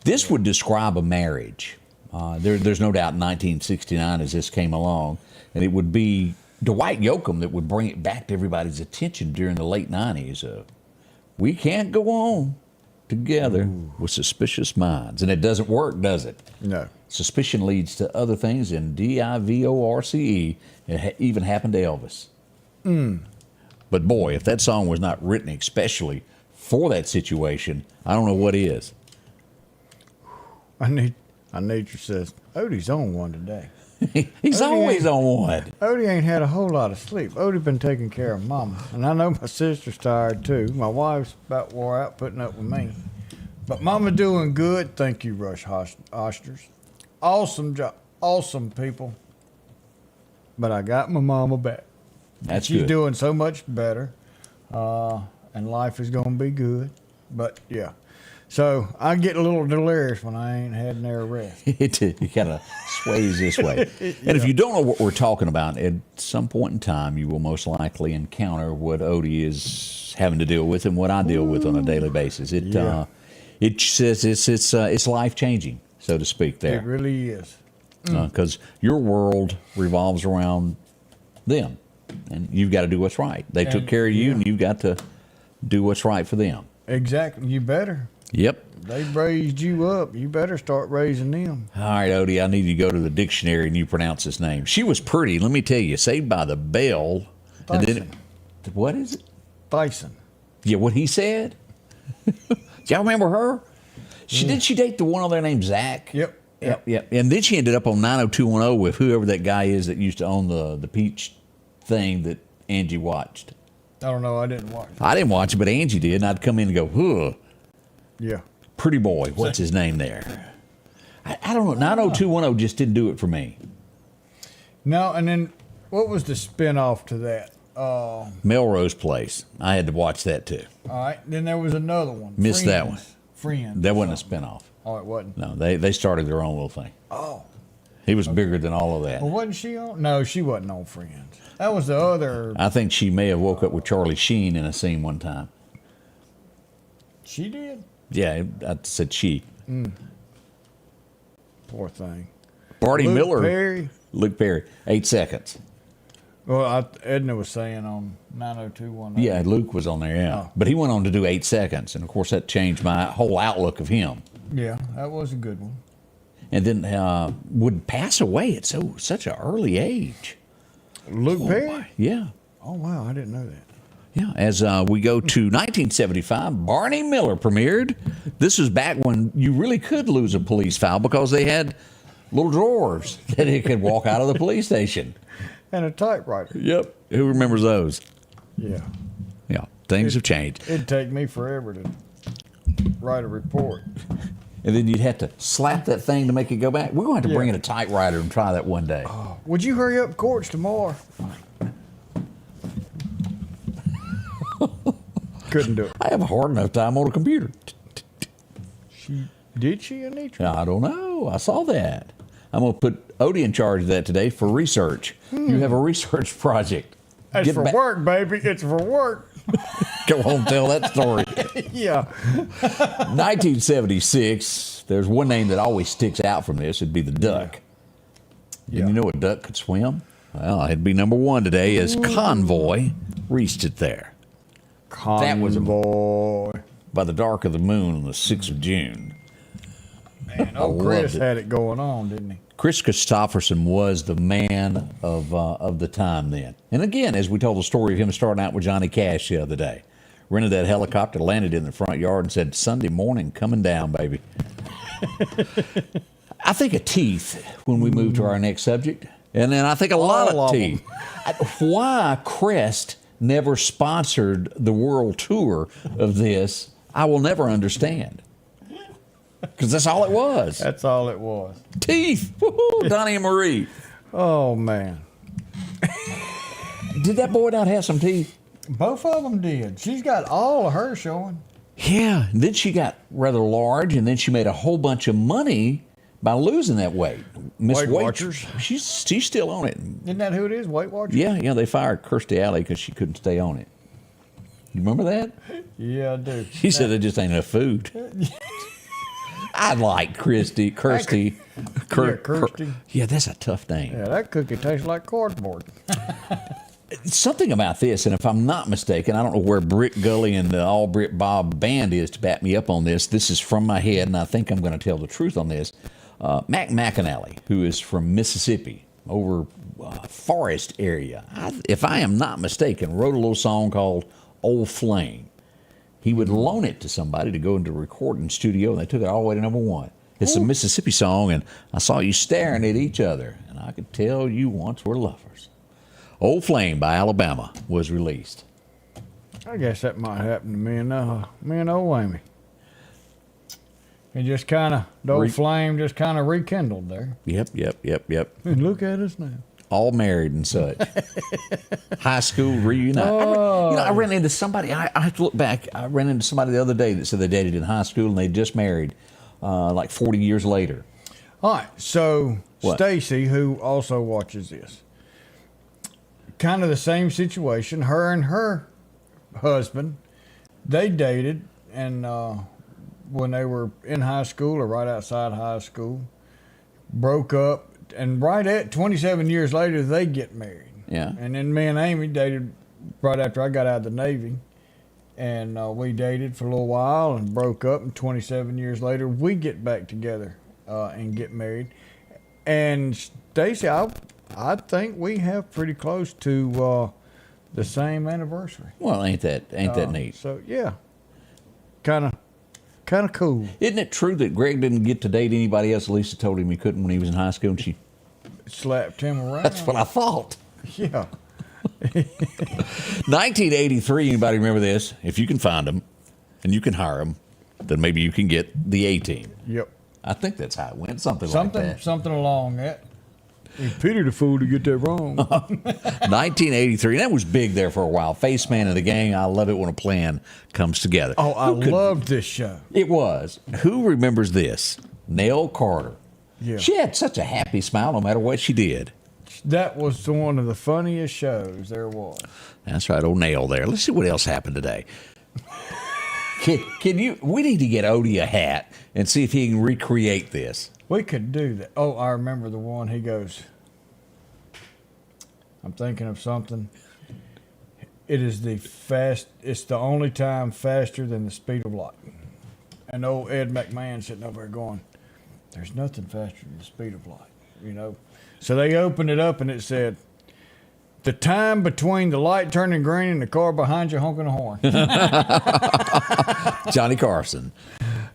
This would describe a marriage. There's no doubt in 1969 as this came along, and it would be Dwight Yoakam that would bring it back to everybody's attention during the late 90s. We can't go on together with suspicious minds. And it doesn't work, does it? No. Suspicion leads to other things, and divorce. It even happened to Elvis. But boy, if that song was not written especially for that situation, I don't know what is. Our nature says, Odie's on one today. He's always on one. Odie ain't had a whole lot of sleep. Odie been taking care of Mama. And I know my sister's tired too. My wife's about wore out putting up with me. But Mama doing good. Thank you, Rush Oysters. Awesome job. Awesome people. But I got my mama back. That's She's good. doing so much better. And life is going to be good. But yeah. So I get a little delirious when I ain't had near rest. It kind of sways this way. And if you don't know what we're talking about, at some point in time, you will most likely encounter what Odie is having to deal with and what I deal with on a daily basis. It's life changing, so to speak. There, It really is. because your world revolves around them, and you've got to do what's right. They took care of you, and you've got to do what's right for them. Exactly. You better. Yep. They raised you up. You better start raising them. All right, Odie, I need you to go to the dictionary and you pronounce his name. She was pretty, let me tell you. Saved by the Bell. And then what is it? Tyson. Yeah, what he said? Y'all remember her? Did she date the one over there named Zach? Yep. Yep. And then she ended up on 90210 with whoever that guy is that used to own the peach thing that Angie watched. I don't know. I didn't watch it. I didn't watch it, but Angie did, and I'd come in and go, huh. Yeah. Pretty boy. What's his name there? I don't know. 90210 just didn't do it for me. No, and then what was the spinoff to that? Melrose Place. I had to watch that too. All right. Then there was another one. Missed that one. Friends. That wasn't a spinoff. Oh, it wasn't. No, they started their own little thing. Oh. He was bigger than all of that. Well, wasn't she on? No, she wasn't on Friends. That was the other. I think she may have woke up with Charlie Sheen in a scene one time. She did? Yeah, I said she. Poor thing. Barney Luke Miller. Perry. Luke Perry. 8 seconds. Well, Edna was saying on 90210. Yeah, Luke was on there, yeah. Oh. But he went on to do 8 seconds. And, of course, that changed my whole outlook of him. Yeah, that was a good one. And then would pass away at such an early age. Luke Perry? Yeah. Oh, wow, I didn't know that. Yeah, as we go to 1975, Barney Miller premiered. This was back when you really could lose a police file because they had little drawers that it could walk out of the police station. And a typewriter. Yep. Who remembers those? Yeah. Yeah, things have changed. It'd take me forever to write a report. And then you'd have to slap that thing to make it go back. We're going to have to bring in a typewriter and try that one day. Would you hurry up courts tomorrow? Couldn't do it. I have a hard enough time on a computer. Did she, Anitra? I don't know. I saw that. I'm going to put Odie in charge of that today for research. You have a research project. It's Get for back- work, baby. It's for work. Go home and tell that story. Yeah. 1976, there's one name that always sticks out from this. It'd be the duck. Yeah. And you know a duck could swim? Well, it'd be number one today as Convoy reached it there. That was Convoy. by the dark of the moon on the 6th of June. Man, I old Chris loved it. had it going on, didn't he? Chris Christopherson was the man of the time then. And again, as we told the story of him starting out with Johnny Cash the other day, rented that helicopter, landed in the front yard, and said, "Sunday morning coming down, baby." I think of teeth when we move to our next subject, and then I think a lot All of of teeth. Why Crest never sponsored the world tour of this, I will never understand. Because that's all it was. That's all it was. Teeth. Woo-hoo, Donnie and Marie. Oh, man. Did that boy not have some teeth? Both of them did. She's got all of her showing. Yeah. Then she got rather large, and then she made a whole bunch of money by losing that weight. Miss Weight Weight, Watchers. she's still on it. Isn't that who it is? Weight Watchers? Yeah, they fired Kirstie Alley because she couldn't stay on it. You remember that? Yeah, I do. She said there just ain't enough food. I like Kirstie. Kirstie. Yeah, that's a tough name. Yeah, that cookie tastes like cardboard. Something about this, and if I'm not mistaken, I don't know where Brick Gully and the All Brit Bob band is to back me up on this. This is from my head, and I think I'm going to tell the truth on this. Mac McAnally, who is from Mississippi, over forest area, if I am not mistaken, wrote a little song called Old Flame. He would loan it to somebody to go into a recording studio, and they took it all the way to number one. It's a Mississippi song, and I saw you staring at each other, and I could tell you once were lovers. Old Flame by Alabama was released. I guess that might happen to me and old Amy. It just kind of, the old flame just kind of rekindled there. Yep. And look at us now. All married and such. High school reunion. I ran into somebody, I have to look back, I ran into somebody the other day that said they dated in high school and they just married like 40 years later. All right, so What? Stacy, who also watches this, kind of the same situation. Her and her husband, they dated, and when they were in high school or right outside high school, broke up, and right at 27 years later, they get married. Yeah. And then me and Amy dated right after I got out of the Navy, and we dated for a little while and broke up, and 27 years later, we get back together and get married. And Stacy, I think we have pretty close to the same anniversary. Well, ain't that neat? So yeah, kind of cool. Isn't it true that Greg didn't get to date anybody else? Lisa told him he couldn't when he was in high school, and she. Slapped him around. That's what I thought. Yeah. 1983. Anybody remember this? If you can find them, and you can hire them, then maybe you can get the A-Team. Yep. I think that's how it went. Something like that. Something along that. He pitied the fool to get that wrong. 1983. That was big there for a while. Face Man of the Gang. I love it when a plan comes together. Oh, I loved this show. It was. Who remembers this? Nell Carter. Yeah. She had such a happy smile no matter what she did. That was one of the funniest shows there was. That's right, old Nell there. Let's see what else happened today. Can you? We need to get Odie a hat and see if he can recreate this. We could do that. Oh, I remember the one. He goes, I'm thinking of something. It's the only time faster than the speed of light. And old Ed McMahon sitting over there going, there's nothing faster than the speed of light, you know. So they opened it up and it said, the time between the light turning green and the car behind you honking a horn. Johnny Carson.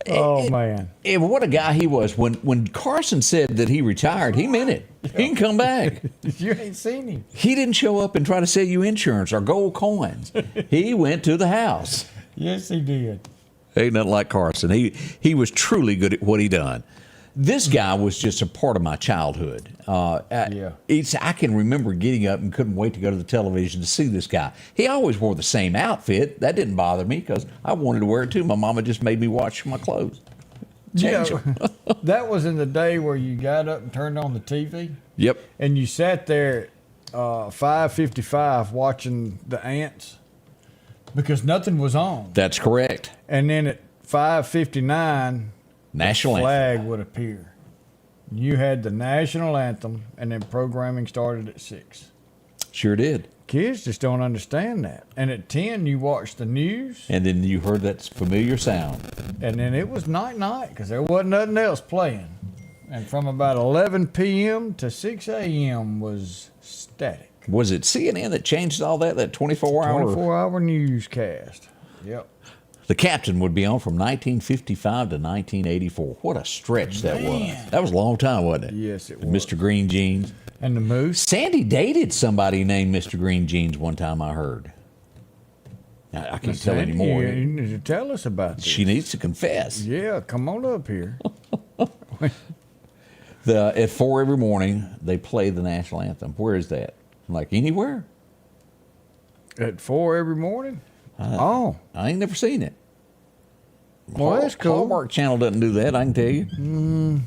Oh, man. What a guy he was. When Carson said that he retired, he meant it. He can come back. You ain't seen him. He didn't show up and try to sell you insurance or gold coins. He went to the house. Yes, he did. Ain't nothing like Carson. He was truly good at what he done. This guy was just a part of my childhood. I can remember getting up and couldn't wait to go to the television to see this guy. He always wore the same outfit. That didn't bother me because I wanted to wear it too. My mama just made me wash my clothes. Change them. That was in the day where you got up and turned on the TV. Yep. And you sat there at 5:55 watching the ants because nothing was on. That's correct. And then at 5:59, National the flag anthem would appear. You had the national anthem, and then programming started at 6. Sure did. Kids just don't understand that. And at 10, you watched the news. And then you heard that familiar sound. And then it was night because there wasn't nothing else playing. And from about 11 p.m. to 6 a.m. was static. Was it CNN that changed all that 24-hour? 24-hour newscast. Yep. The captain would be on from 1955 to 1984. What a stretch that was. That was a long time, wasn't it? Yes, it was. Mr. Green Jeans. And the Moose. Sandy dated somebody named Mr. Green Jeans one time, I heard. I can't tell anymore. You need to tell us about this. She needs to confess. Yeah, come on up here. At 4 every morning, they play the national anthem. Where is that? Like anywhere? At 4 every morning? I ain't never seen it. Well, that's cool. Hallmark Channel doesn't do that, I can tell you.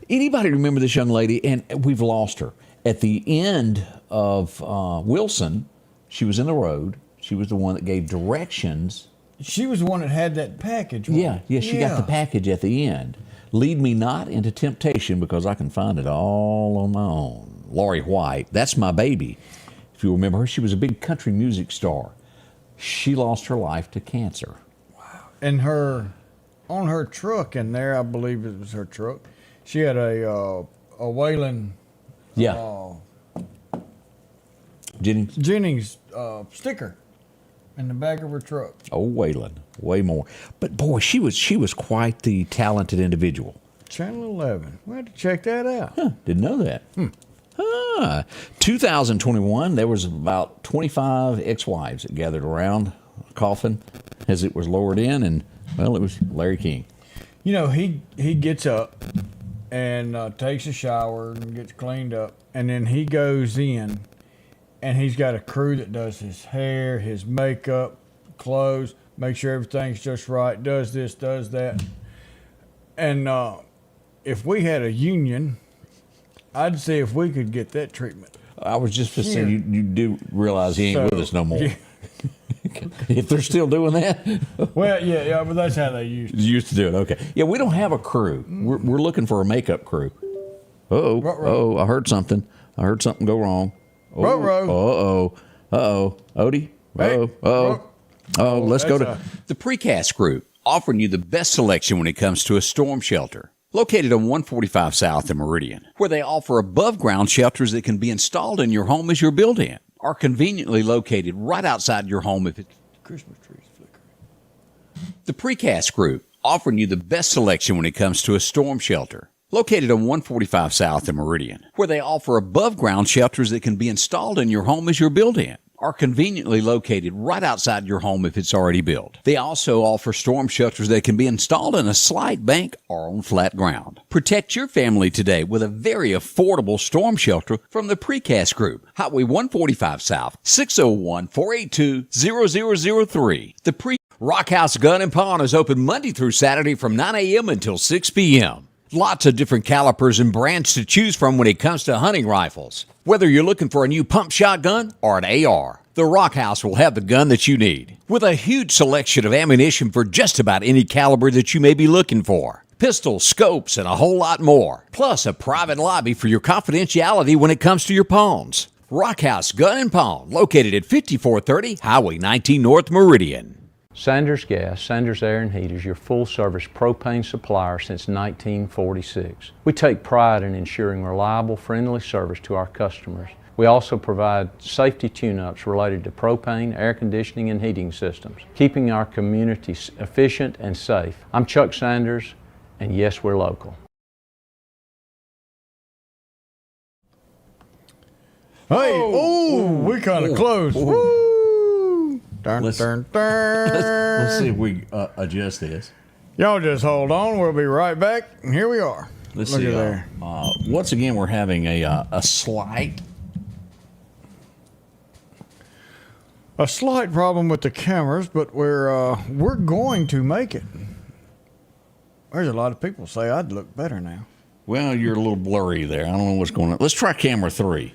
Anybody remember this young lady? And we've lost her. At the end of Wilson, she was in the road. She was the one that gave directions. She was the one that had that package. Yeah, she got the package at the end. Lead me not into temptation because I can find it all on my own. Laurie White, that's my baby. If you remember her, she was a big country music star. She lost her life to cancer. Wow. And on her truck in there, I believe it was her truck, she had a Wayland Jennings sticker in the back of her truck. Oh, Wayland, way more. But boy, she was quite the talented individual. Channel 11. We had to check that out. Didn't know that. 2021, there was about 25 ex-wives that gathered around a coffin as it was lowered in, and, well, it was Larry King. You know, he gets up and takes a shower and gets cleaned up, and then he goes in, and he's got a crew that does his hair, his makeup, clothes, make sure everything's just right, does this, does that. And if we had a union, I'd say if we could get that treatment. I was just saying, you do realize he ain't with us no more. Yeah. If they're still doing that? Well, yeah, but that's how they used to do it, okay. Yeah, we don't have a crew. We're looking for a makeup crew. Uh-oh, I heard something. I heard something go wrong. Uh-oh. Odie? Let's go to the Precast Group, offering you the best selection when it comes to a storm shelter. Located on 145 South in Meridian, where they offer above-ground shelters that can be installed in your home as you're built in, or conveniently located right outside your home if it's Christmas trees flickering. The Precast Group, offering you the best selection when it comes to a storm shelter. Located on 145 South in Meridian, where they offer above-ground shelters that can be installed in your home as you're built in, are conveniently located right outside your home if it's already built. They also offer storm shelters that can be installed in a slight bank or on flat ground. Protect your family today with a very affordable storm shelter from the Precast Group. Highway 145 South, 601-482-0003. The Rock House Gun and Pawn is open Monday through Saturday from 9 a.m. until 6 p.m. Lots of different calibers and brands to choose from when it comes to hunting rifles. Whether you're looking for a new pump shotgun or an AR, the Rock House will have the gun that you need. With a huge selection of ammunition for just about any caliber that you may be looking for. Pistols, scopes, and a whole lot more. Plus a private lobby for your confidentiality when it comes to your pawns. Rock House Gun and Pawn, located at 5430 Highway 19 North Meridian. Sanders Gas, Sanders Air and Heat is your full-service propane supplier since 1946. We take pride in ensuring reliable, friendly service to our customers. We also provide safety tune-ups related to propane, air conditioning, and heating systems, keeping our community efficient and safe. I'm Chuck Sanders, and yes, we're local. Hey, we kind of close. Woo! Let's see if we adjust this. Y'all just hold on. We'll be right back. And here we are. Let's Look see. at there. Once again, we're having a slight problem with the cameras, but we're going to make it. There's a lot of people say I'd look better now. Well, you're a little blurry there. I don't know what's going on. Let's try camera 3.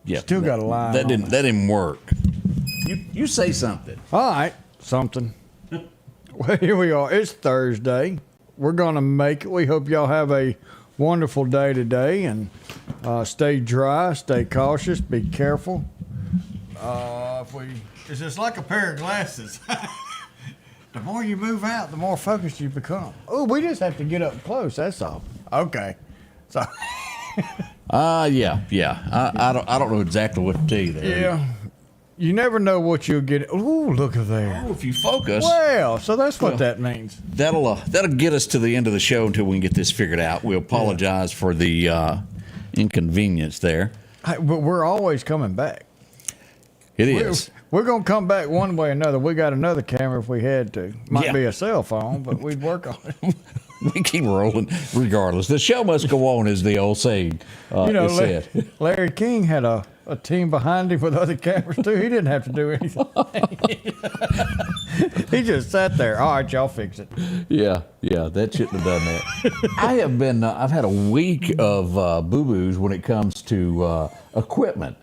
Yeah, Still got a line. That didn't work. You say something. All right, something. Well, here we are. It's Thursday. We're going to make it. We hope y'all have a wonderful day today, and stay dry, stay cautious, be careful. It's just like a pair of glasses. The more you move out, the more focused you become. Oh, we just have to get up close. That's all. Okay. So. Yeah. I don't know exactly what to tell you there. Yeah. You never know what you'll get. Ooh, look at there. Oh, if you focus. Well, so that's what that means. That'll get us to the end of the show until we can get this figured out. We apologize for the inconvenience there. But we're always coming back. It is. We're going to come back one way or another. We got another camera if we had to. Might be a cell phone, but we'd work on it. We keep rolling regardless. The show must go on, is the old saying. Said. Larry King had a team behind him with other cameras, too. He didn't have to do anything. He just sat there. All right, y'all fix it. Yeah, that shouldn't have done that. I've had a week of boo-boos when it comes to equipment.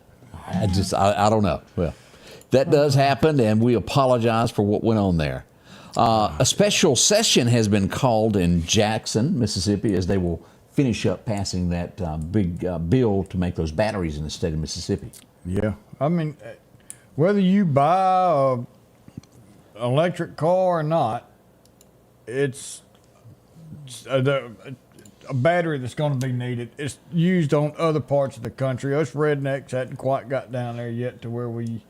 I don't know. Well, that does happen, and we apologize for what went on there. A special session has been called in Jackson, Mississippi, as they will finish up passing that big bill to make those batteries in the state of Mississippi. Yeah. I mean, whether you buy an electric car or not, it's a battery that's going to be needed. It's used on other parts of the country. Us rednecks hadn't quite got down there yet to where we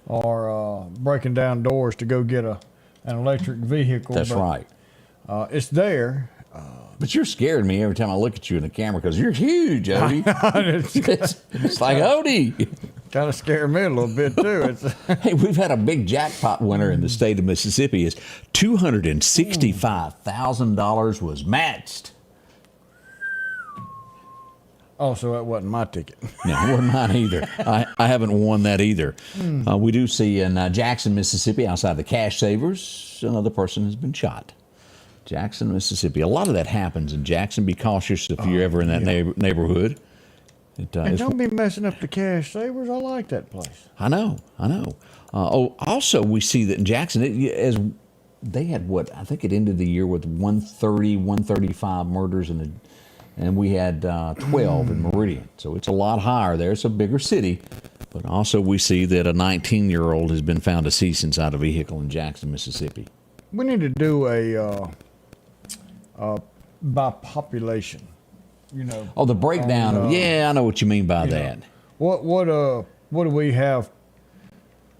are breaking down doors to go get an electric vehicle. That's right. It's there. But you're scaring me every time I look at you in the camera because you're huge, Odie. It's like Odie. Kind of scared me a little bit, too. Hey, we've had a big jackpot winner in the state of Mississippi. Is $265,000 was matched. Oh, so that wasn't my ticket. No, it wasn't mine either. I haven't won that either. We do see in Jackson, Mississippi, outside the Cash Savers, another person has been shot. Jackson, Mississippi. A lot of that happens in Jackson. Be cautious if you're ever in that neighborhood. And don't be messing up the Cash Savers. I like that place. I know. Also, we see that in Jackson, as they had I think it ended the year with 135 murders, and we had 12 in Meridian. So it's a lot higher there. It's a bigger city. But also we see that a 19-year-old has been found deceased inside a vehicle in Jackson, Mississippi. We need to do a by population, Oh, the breakdown of I know what you mean by that. What do we have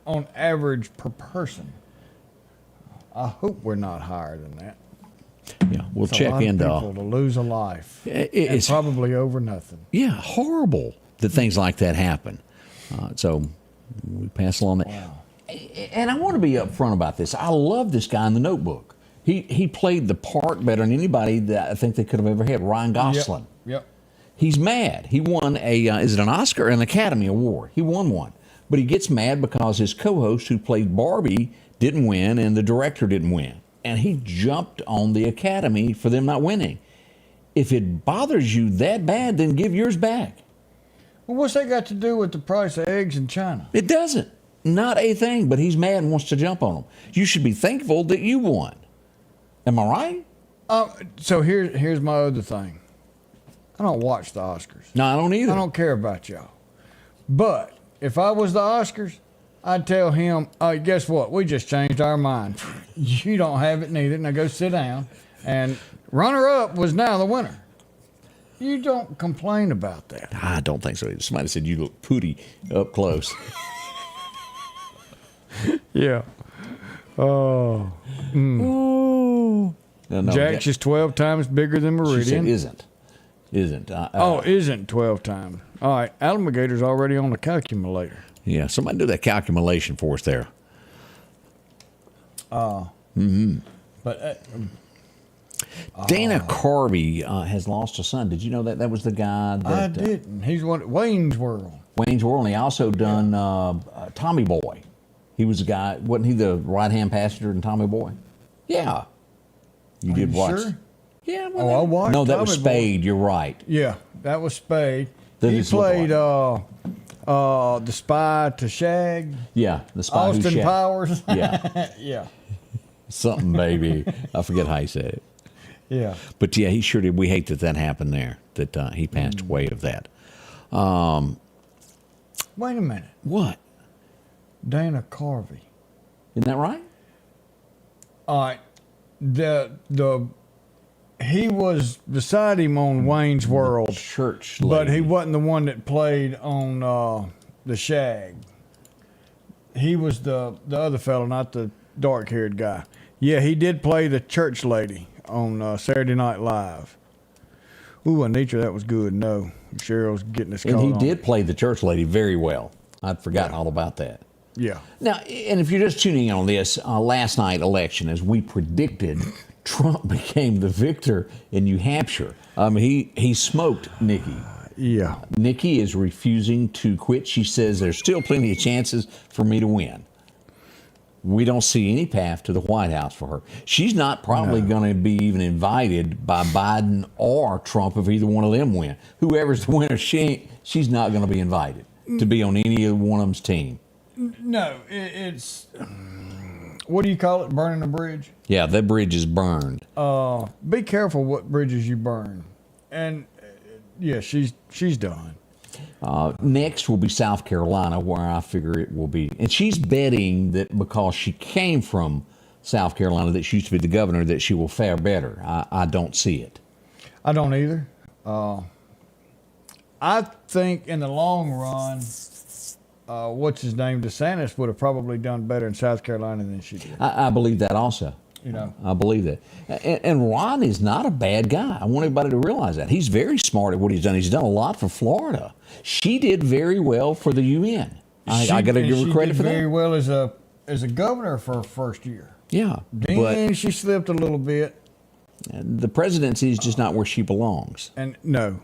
on average per person? I hope we're not higher than that. Yeah, we'll It's check into a lot of people to lose a life. It's probably over nothing. Yeah, horrible that things like that happen. So We pass along that. Wow. And I want to be upfront about this. I love this guy in The Notebook. He played the part better than anybody that I think they could have ever had. Ryan Gosling. Yep. He's mad. He won is it an Oscar or an Academy Award? He won one. But he gets mad because his co-host who played Barbie didn't win and the director didn't win. And he jumped on the Academy for them not winning. If it bothers you that bad, then give yours back. Well, what's that got to do with the price of eggs in China? It doesn't. Not a thing, but he's mad and wants to jump on them. You should be thankful that you won. Am I right? So here's my other thing. I don't watch the Oscars. No, I don't either. I don't care about y'all. But if I was the Oscars, I'd tell him, guess what? We just changed our mind. You don't have it neither. Now go sit down. And runner-up was now the winner. You don't complain about that. I don't think so. Somebody said you look pooty up close. Yeah. Oh. No, Jack's is 12 times bigger than Meridian. She said isn't. Isn't 12 times. All right. Alligator's already on the calculator. Yeah, somebody do that calculation for us there. But Dana Carvey has lost a son. Did you know that? That was the guy that... I didn't. He's Wayne's World. Wayne's World, and he also done Tommy Boy. He was the guy, wasn't he the right-hand passenger in Tommy Boy? Yeah. You did watch? Sure? Yeah. Well, I watched No, that Tommy was Spade. Boy. You're right. Yeah, that was Spade. That He is look played like. the spy to Shag. Yeah, the spy who Austin shagged. Powers. Yeah. Yeah. Something, baby. I forget how he said it. Yeah. But yeah, he sure did. We hate that happened there, that he passed away of that. Wait a minute. What? Dana Carvey. Isn't that right? All right. He was beside him on Wayne's World. Church But lady. he wasn't the one that played on the Shag. He was the other fellow, not the dark-haired guy. Yeah, he did play the church lady on Saturday Night Live. Ooh, Anitra, that was good. No, Cheryl's getting us caught And he on did it. play the church lady very well. I'd forgotten all about that. Yeah. Now, and if you're just tuning in on this, last night election, as we predicted, Trump became the victor in New Hampshire. He smoked Nikki. Yeah. Nikki is refusing to quit. She says there's still plenty of chances for me to win. We don't see any path to the White House for her. She's not probably going to be even invited by Biden or Trump if either one of them win. Whoever's the winner, she's not going to be invited to be on any of one of them's team. No, it's what do you call it? Burning a bridge? Yeah, that bridge is burned. Be careful what bridges you burn. And yeah, she's done. Next will be South Carolina, where I figure it will be. And she's betting that because she came from South Carolina, that she used to be the governor, that she will fare better. I don't see it. I don't either. I think in the long run, what's his name, DeSantis would have probably done better in South Carolina than she did. I believe that also. You know, I believe that. And Ron is not a bad guy. I want everybody to realize that. He's very smart at what he's done. He's done a lot for Florida. She did very well for the UN. I got to give her credit for that. Very well as a governor for her first year. Yeah. Then she slipped a little bit. The presidency is just not where she belongs. And no.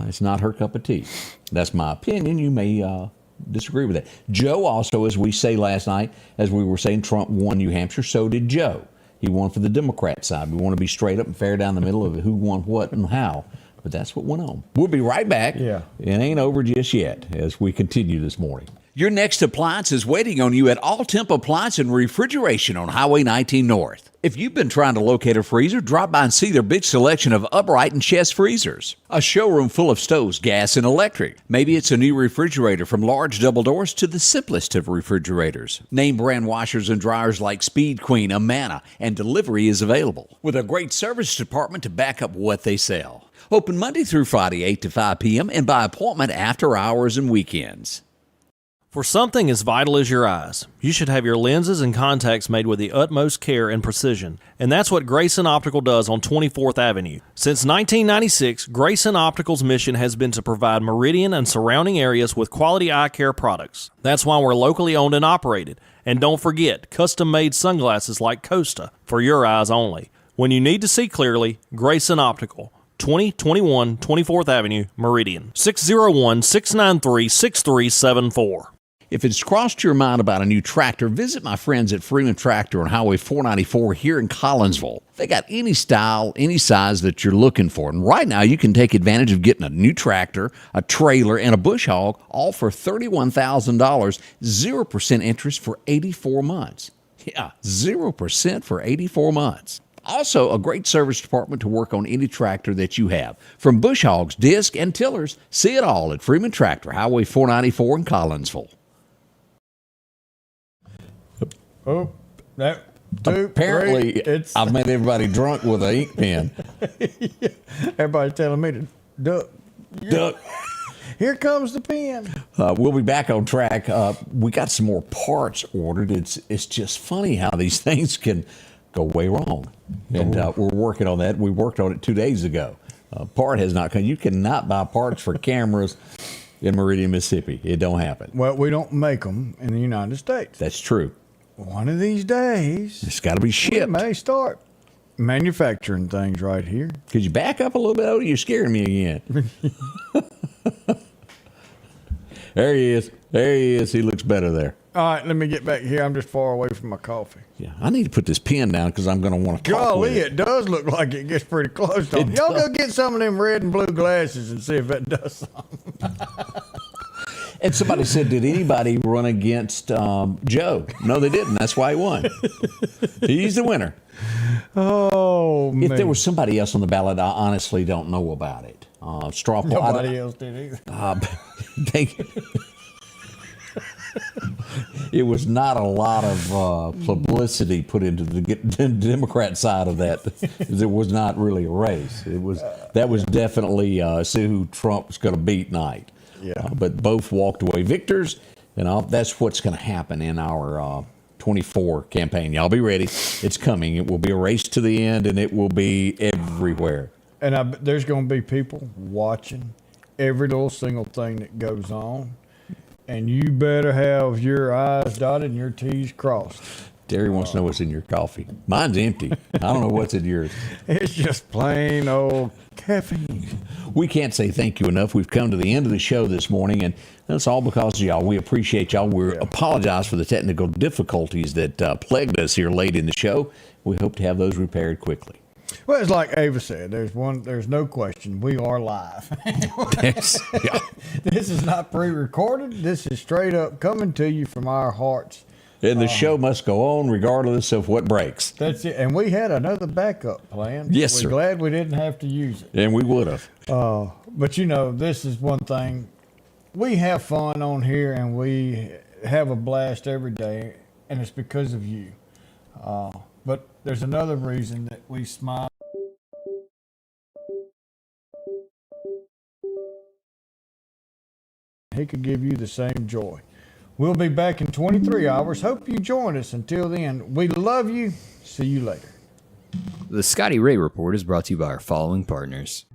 It's not her cup of tea. That's my opinion. You may disagree with that. Joe also, as we say last night, as we were saying, Trump won New Hampshire. So did Joe. He won for the Democrat side. We want to be straight up and fair down the middle of who won what and how. But that's what went on. We'll be right back. Yeah. It ain't over just yet as we continue this morning. Your next appliance is waiting on you at All Temp Appliance and Refrigeration on Highway 19 North. If you've been trying to locate a freezer, drop by and see their big selection of upright and chest freezers. A showroom full of stoves, gas, and electric. Maybe it's a new refrigerator from large double doors to the simplest of refrigerators. Name brand washers and dryers like Speed Queen, Amana, and delivery is available. With a great service department to back up what they sell. Open Monday through Friday, 8 to 5 p.m. and by appointment after hours and weekends. For something as vital as your eyes, you should have your lenses and contacts made with the utmost care and precision. And that's what Grayson Optical does on 24th Avenue. Since 1996, Grayson Optical's mission has been to provide Meridian and surrounding areas with quality eye care products. That's why we're locally owned and operated. And don't forget, custom-made sunglasses like Costa for your eyes only. When you need to see clearly, Grayson Optical. 2021 24th Avenue, Meridian. 601-693-6374. If it's crossed your mind about a new tractor, visit my friends at Freeman Tractor on Highway 494 here in Collinsville. They got any style, any size that you're looking for. And right now, you can take advantage of getting a new tractor, a trailer, and a bush hog, all for $31,000, 0% interest for 84 months. Yeah, 0% for 84 months. Also, a great service department to work on any tractor that you have. From bush hogs, disc, and tillers, see it all at Freeman Tractor, Highway 494 in Collinsville. Oh, that two, apparently three, I've made everybody drunk with an ink pen. Yeah. Everybody's telling me to duck. Duck. Here comes the pen. We'll be back on track. We got some more parts ordered. It's just funny how these things can go way wrong, and we're working on that. We worked on it 2 days ago. Part has not come. You cannot buy parts for cameras in Meridian, Mississippi. It don't happen. Well, we don't make them in the United States. That's true. One of these days, It's got to be we shipped. may start manufacturing things right here. Could you back up a little bit, Odie? You're scaring me again. There he is. There he is. He looks better there. All right, let me get back here. I'm just far away from my coffee. Yeah, I need to put this pen down because I'm going to want to talk with Golly, it. it does look like it gets pretty close to It Y'all does. go get some of them red and blue glasses and see if that does something. And somebody said, did anybody run against Joe? No, they didn't. That's why he won. He's the winner. Oh, man. If there was somebody else on the ballot, I honestly don't know about it. Straw poll. Nobody else did either. It was not a lot of publicity put into the Democrat side of that. There was not really a race. That was definitely see who Trump's going to beat night. Yeah. But both walked away victors, and that's what's going to happen in our 24 campaign. Y'all be ready. It's coming. It will be a race to the end, and it will be everywhere. And there's going to be people watching every little single thing that goes on. And you better have your I's dotted and your T's crossed. Terry wants to know what's in your coffee. Mine's empty. I don't know what's in yours. It's just plain old caffeine. We can't say thank you enough. We've come to the end of the show this morning, and that's all because of y'all. We appreciate y'all. We apologize for the technical difficulties that plagued us here late in the show. We hope to have those repaired quickly. Well, it's like Ava said. There's no question. We are live. Yes. Yeah. This is not pre-recorded. This is straight up coming to you from our hearts. And the show must go on regardless of what breaks. That's it. And we had another backup plan. Yes, We're sir. glad we didn't have to use it. And we would have. But this is one thing. We have fun on here, and we have a blast every day, and it's because of you. But there's another reason that we smile. He could give you the same joy. We'll be back in 23 hours. Hope you join us. Until then, we love you. See you later. The Scotty Ray Report is brought to you by our following partners.